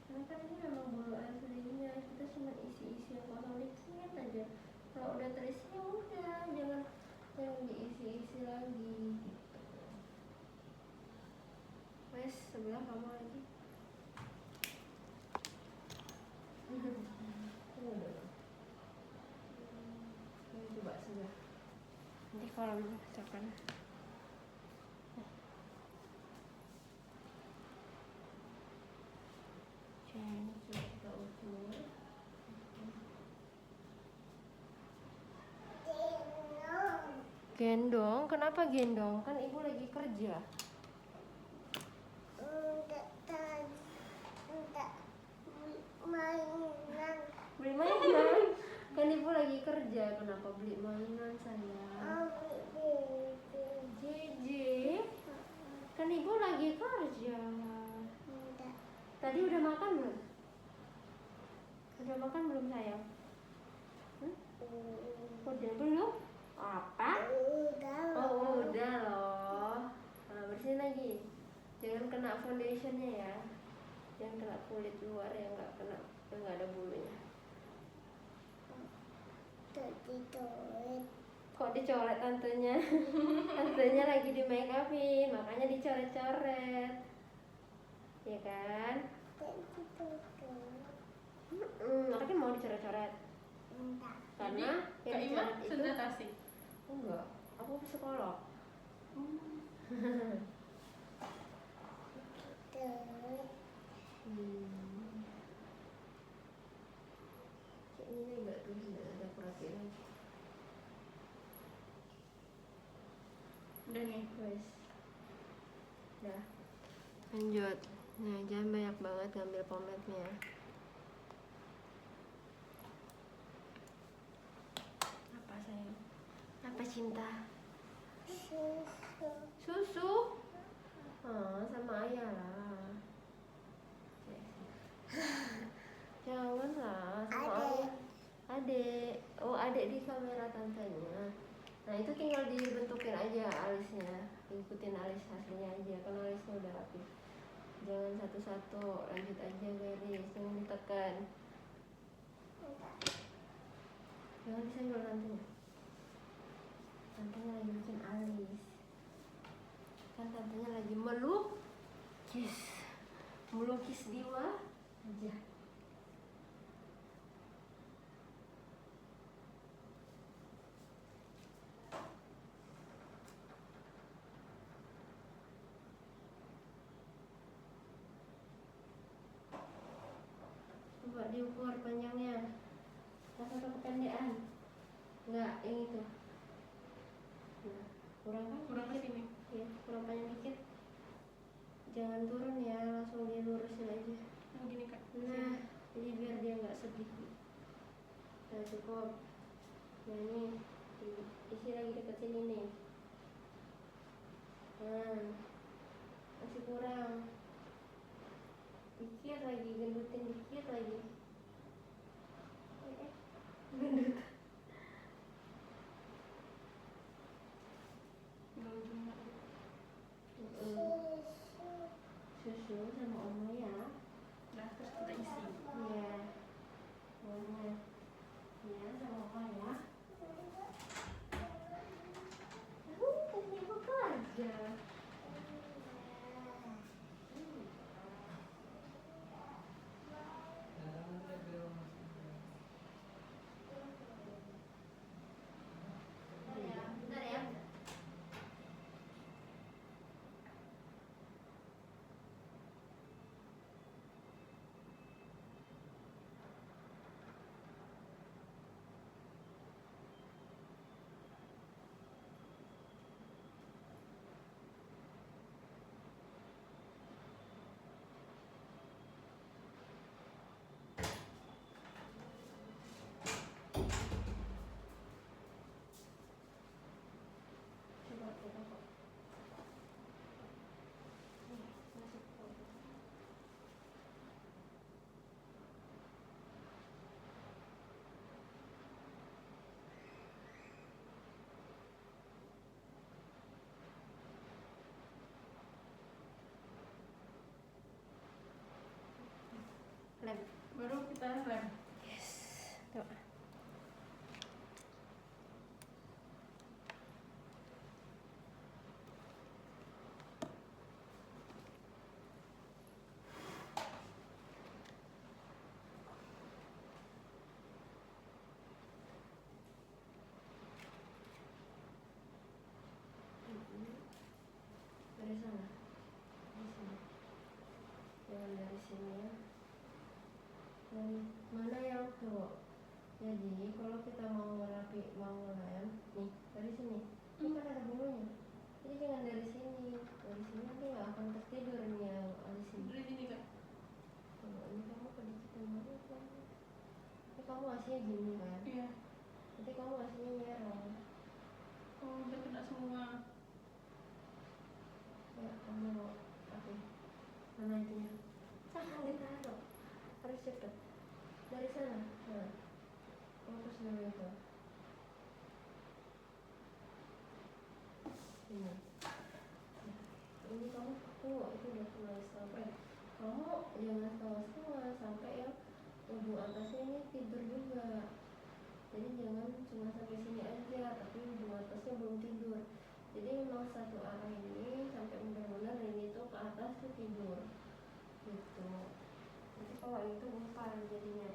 Karena kan ini memang bulu aslinya, kita cuma isi-isi yang kosong dikit aja. Kalau udah terisi ya udah, jangan diisi-isi lagi. Wes, sebelah kamu lagi. Coba sebelah. Nanti kalau misalkan coba kita ukur. Gendong, kenapa gendong? Kan ibu lagi kerja. Beli mainan. Kan ibu lagi kerja, kenapa beli mainan sayang? Jeje, kan ibu lagi kerja. Tadi udah makan belum? Udah makan belum sayang? Udah belum? Apa? Oh udah loh. Nah, bersihin lagi. Jangan kena foundationnya ya. Jangan kena kulit luar yang nggak ada bulunya. Kok dicoret tantenya? Tantenya lagi di make upin, makanya dicoret-coret. Ya kan? Tapi mau dicoret-coret. Karena
Kak
yang
Ima
dicoret itu
sudah kasih.
enggak. Aku psikolog. Ini enggak tuh, enggak ada perhatian.
Udah nih.
Wes. Dah. Lanjut. Nah, jangan banyak banget ngambil pomade-nya. Apa sayang? Apa cinta? Susu? Sama ayah lah. Janganlah sama ayah. Adek. Oh, adek di kamera tantenya. Nah, itu tinggal dibentukin aja alisnya. Ikutin alis hasilnya aja. Kan alisnya udah rapi. Jangan satu-satu, lanjut aja garis, jangan ditekan. Jangan disenggol tantenya. Tantenya lagi bikin alis. Kan tantenya lagi melukis diwa aja. Coba diukur panjangnya. Atau kependekan? Enggak, yang itu. Nah, kurang kan?
Kurang ke sini.
Ya, kurang panjang dikit. Jangan turun ya, langsung dilurusin aja.
Mau gini kak.
Nah, jadi biar dia nggak sedih. Nah, cukup. Nah, ini isi lagi dekat sini nih. Nah, masih kurang. Dikit lagi, gendutin dikit lagi. Gendut.
Belum cuma.
Susu sama oma ya.
Nah terus kita isi.
Iya. Maunya. Ya, sama oma ya. Kasih ibu kerja.
baru kita lem.
Yes. Tuh. Dari sana, dari sini, jangan dari sini ya. Dan mana yang cowok? Jadi kalau kita mau ngerapi, mau ngelem, nih dari sini, ini kan ada bulunya. Jadi jangan dari sini nanti nggak akan tertidur nih yang di sini.
Dari sini kan?
Kalau ini kamu kedikitan banget kan? Ini kamu ngasihnya gini kan?
Iya.
Nanti kamu ngasihnya nyerong.
Oh, udah kena semua.
Ya kamu oke. Mana itunya? Jangan ditaruh, harus cepet. Dari sana, nah, fokus dulu itu. Ini. Nah, ini kamu tunggu, itu udah mulai sampai. Kamu jangan setengah-setengah sampai yang ujung atasnya ini tidur juga. Jadi jangan cuma sampai sini aja, tapi ujung atasnya belum tidur. Jadi memang satu arah ini sampai benar-benar ini tuh ke atas tuh tidur. Gitu. Jadi kalau itu gumpal jadinya.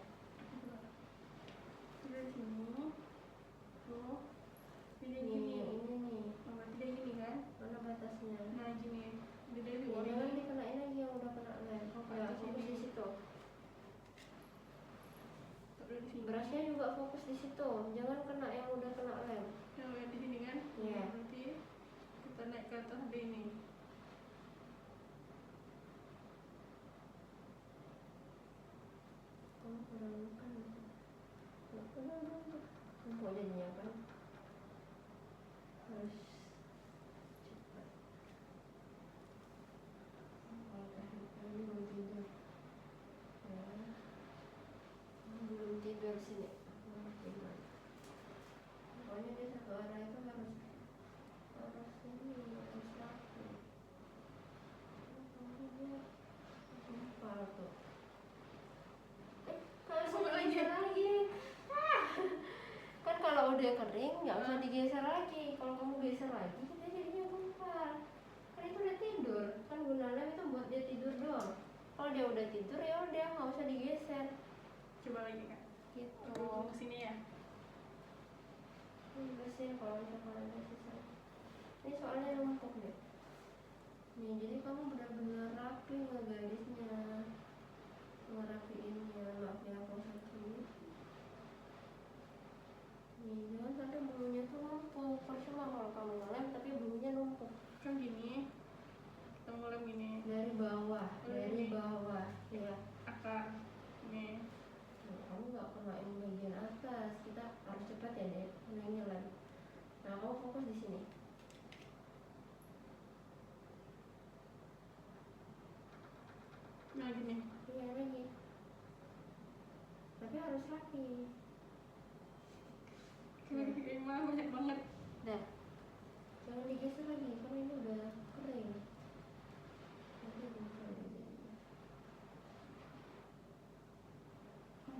Dari sini. Tuh. Jadi
Nih,
gini.
ini nih.
Oh, berarti dia gini kan?
Mana batasnya?
Nah, gini. Jadi dari
Ya,
bawah
jangan
ini.
dikenain lagi yang udah kena lem.
Oh,
Ya,
di
fokus
sini.
di situ.
Taruh di sini.
Berasnya juga fokus di situ. Jangan kena yang udah kena lem.
Yang di sini kan?
Iya.
Berarti kita naik ke atas ada ini.
Kamu kurang makan. Nggak kena tuh. Empuk jadinya kan. Harus cepat. Kalau teknik ini belum tidur. Ya. Belum tidur sini. Gimana? Pokoknya dia satu arah itu harus ini harus rapi. Kamu dia gumpal tuh. Kalau
Coba
usah
lagi.
digeser lagi. Kan kalau udah kering nggak usah digeser lagi. Kalau kamu geser lagi kita jadinya gumpal. Kan itu udah tidur. Kan guna lem itu buat dia tidur doang. Kalau dia udah tidur ya udah nggak usah digeser.
Coba lagi kan?
Gitu.
Oh, ke sini ya.
Ini bersihin kalau misalkan ada sisa. Ini soalnya numpuk deh. Nih jadi kamu benar-benar rapi ngegarisnya, ngerapiinnya. Maaf ya aku sakit. Nih jangan sampai bulunya tuh numpuk. Percuma kalau kamu ngelem tapi bulunya numpuk.
Kan gini. Kita mulai gini.
Dari bawah, dari bawah. Ya.
Akar. Nih.
Nah, kamu nggak kena yang bagian atas. Kita harus cepat ya deh. Ini lem. Nah kamu fokus di sini.
Nah, gini.
Iya lagi. Tapi harus rapi.
Kayak malah banyak banget.
Dah. Jangan digeser lagi karena ini udah kering. Nanti gumpal jadinya.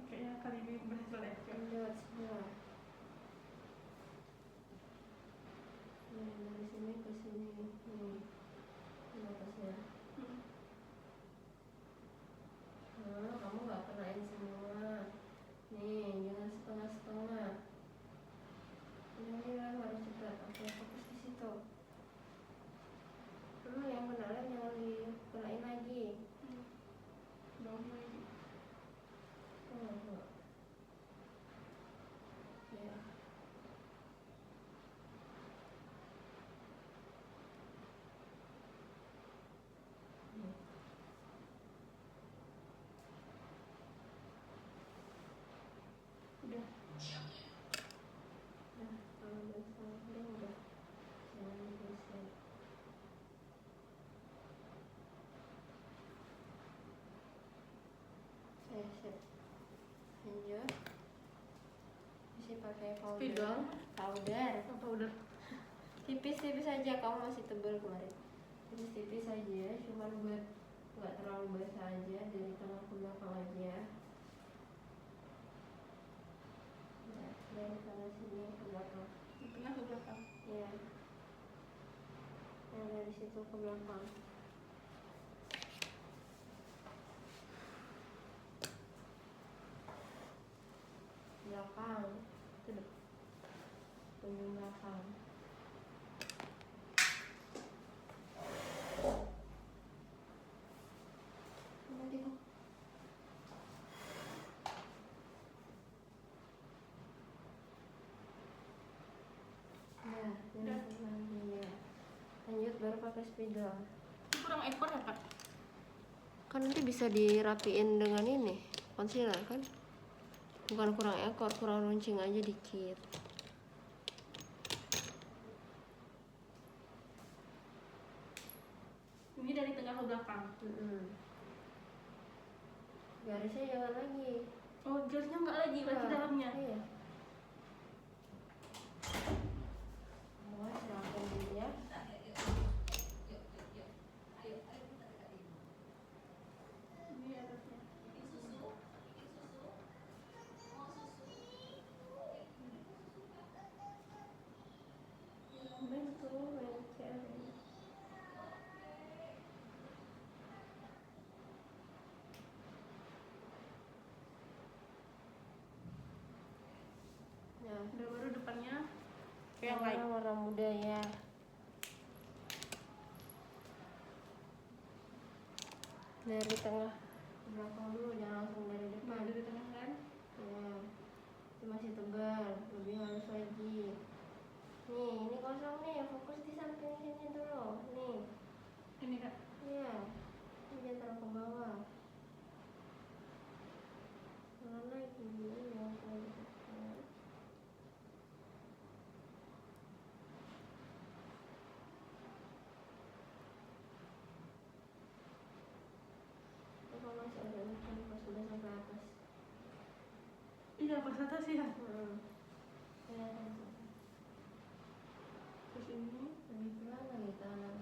Kayaknya kali ini berhasil deh.
Lewat sebelah. Nih dari sini ke sini. Nih. Ini atasnya. Nah, kamu nggak kenain semua. Nih, jangan setengah-setengah. Ini lem harus cepat. Oke, fokus di situ. Yang kena lem jangan dikenain lagi.
Bawah lagi.
Oh. Ya. Nih.
Udah.
Nah, kalau udah sampai udah jangan digeser. Sip. Lanjut. Isi pakai
Speed
powder.
dong.
Powder.
Apa udah?
Tipis-tipis aja, kamu masih tebal kemarin. Tipis-tipis aja, cuman buat nggak terlalu basah aja, dari tengah ke belakang aja. Ya. Nah, dari situ ke belakang. Belakang. Itu ujung belakang. Nanti kok. Nah,
Udah.
ya. Lanjut baru pakai spidol.
Itu kurang ekor ya kak?
Kan nanti bisa dirapiin dengan ini concealer kan, bukan kurang ekor, kurang runcing aja dikit.
Ini dari tengah ke belakang.
Garisnya jangan lagi.
Oh, garisnya nggak lagi, berarti dalamnya.
Iya. Awas, rapiin dulu ya.
Ini atasnya.
Bentuk mencari. Nah,
Udah, baru depannya kayak yang lain.
warna muda ya. Dari tengah ke belakang dulu, jangan langsung dari
Nah,
depan.
dari tengah kan.
Ya, itu masih tebal, lebih halus lagi. Nih, ini kosong nih, fokus di samping sini dulu. Nih,
Ini kak.
iya, ini jangan terlalu ke bawah. Pelan lagi, ya, kayak gitu. Kalau masih ada luka, pas sudah sampai atas.
Iya, pas atas ya.
Kelihatan tuh.
Terus ini.
Lebih pelan lagi tangan.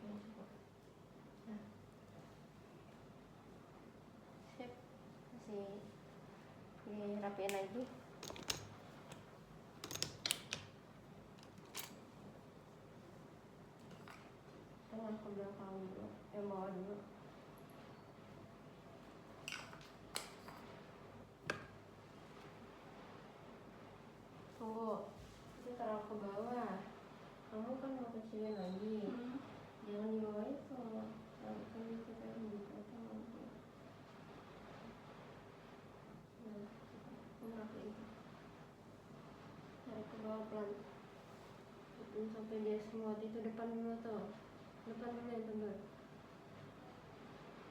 Ya, cukup. Nah. Sip. Masih dirapiin lagi. Tengah ke belakang dulu, bawah dulu. Tunggu, itu taruh ke bawah. Kamu kan mau kecilin lagi. Jangan di bawah itu. Kan itu kayak gitu atau nanti. Nah, kamu rapiin. Taruh ke bawah pelan. Sampai dia semua itu depan dulu tuh. Depan dulu yang tebal.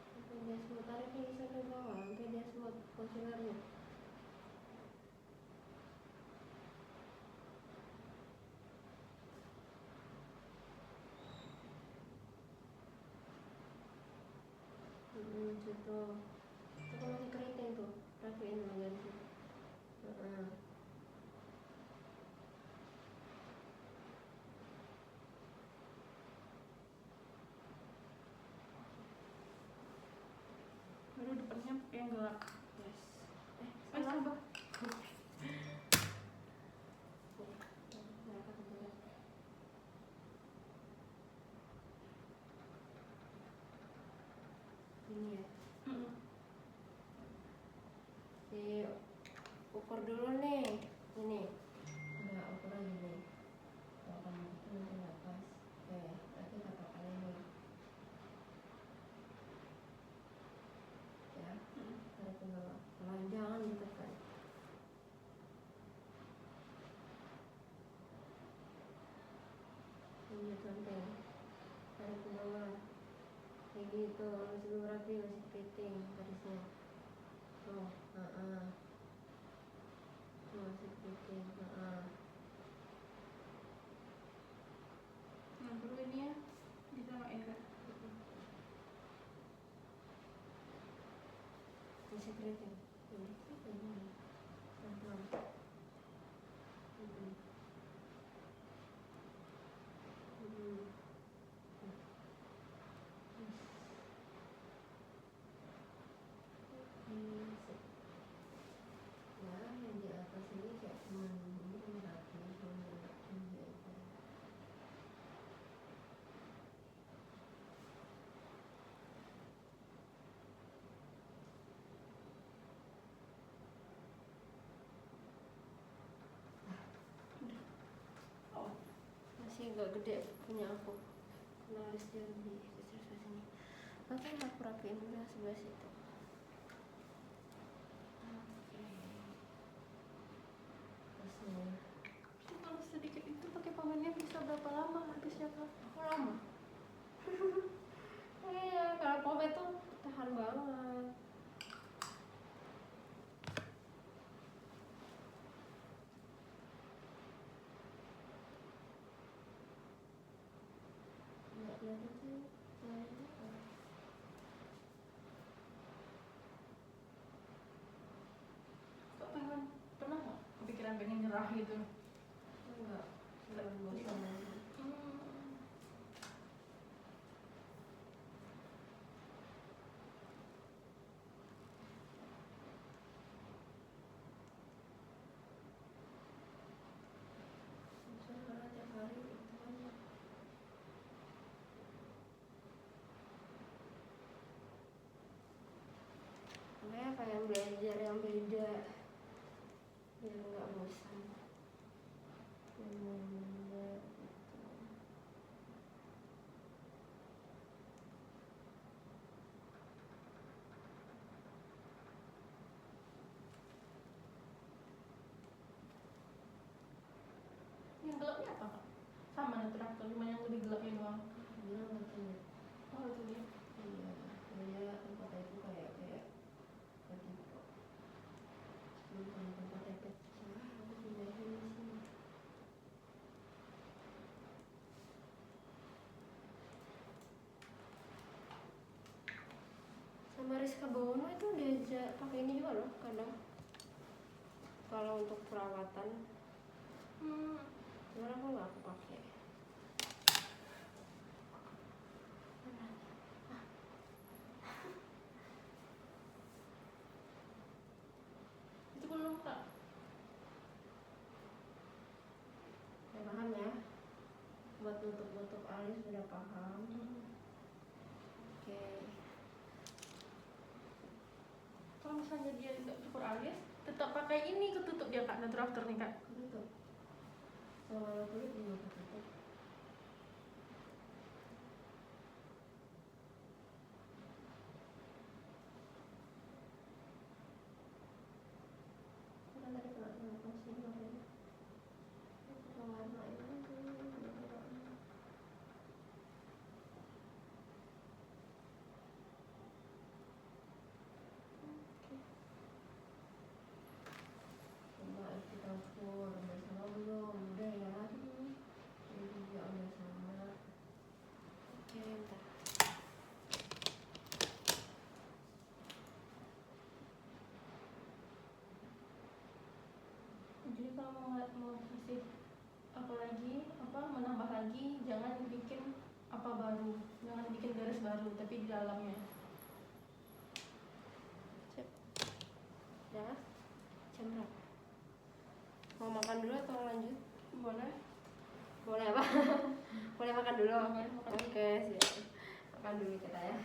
Sampai dia semua, tarik lagi sampai bawah. Sampai dia semua concealernya. Situ. Itu kan masih keriting tuh. Rapiin dulu dari situ.
Baru depannya pakai yang gelap.
Yes.
Sabar.
Ini ya. Ukur dulu nih. Ini. Nah, ukur lagi nih. Kalau kamu itu nanti nggak pas. Nanti nggak apa-apa ini. Ya. Tarik ke bawah. Pelan, jangan ditekan. Ini santai. Tarik ke bawah. Kayak gitu. Masih belum rapi, masih keriting garisnya. Tuh, masih keriting.
Nah, baru ini ya disamain kak.
Masih keriting. Ini pelan-pelan. agak gede punya aku. Naris dia lebih kecil sebelah sini. Makanya aku rapiin dulu sebelah situ. Oke. Terus nih,
Kalau sedikit itu pakai pemainnya bisa berapa lama habisnya kak?
aku lama. Iya, kalau pomade tuh tahan banget. Nggak kelihatan sih.
Kak pengen pernah nggak kepikiran pengen nyerah gitu?
Enggak, bosan aja. Bosan karena tiap hari itu aja. Makanya pengen belajar yang beda biar nggak bosan. Yang beda gitu.
Yang gelapnya apa kak? Sama traktor, cuma yang lebih gelapnya doang.
Bilang katanya,
Oh itu dia.
iya, dia tempatnya itu kayak ketipu. Bukan tempatnya kecil, aku pindahin di sini. Sama Rizka Bono itu diajak pakai ini juga loh kadang. Kalau untuk perawatan, cuman aku nggak aku pakai.
Itu belum kak.
Ya paham ya, buat tutup alis sudah paham. Oke.
Kalau misalnya dia nggak cukur alis, tetap pakai ini ketutup dia kak, traktor nih kak.
Tutup. Sama kulit juga ketutup. Kan tadi kena concealer ya. Aku warnain aja. Coba isi dapur, udah sama belum? Udah ya. Ini juga udah sama. Oke, bentar.
Jadi kalau mau kasih apa lagi, menambah lagi, jangan bikin apa baru, jangan bikin garis baru, tapi di dalamnya.
Sip. Ya. Jam berapa? Mau makan dulu atau lanjut?
Boleh?
Boleh apa? Boleh makan dulu.
Boleh makan.
Oke, siap. Makan dulu kita ya.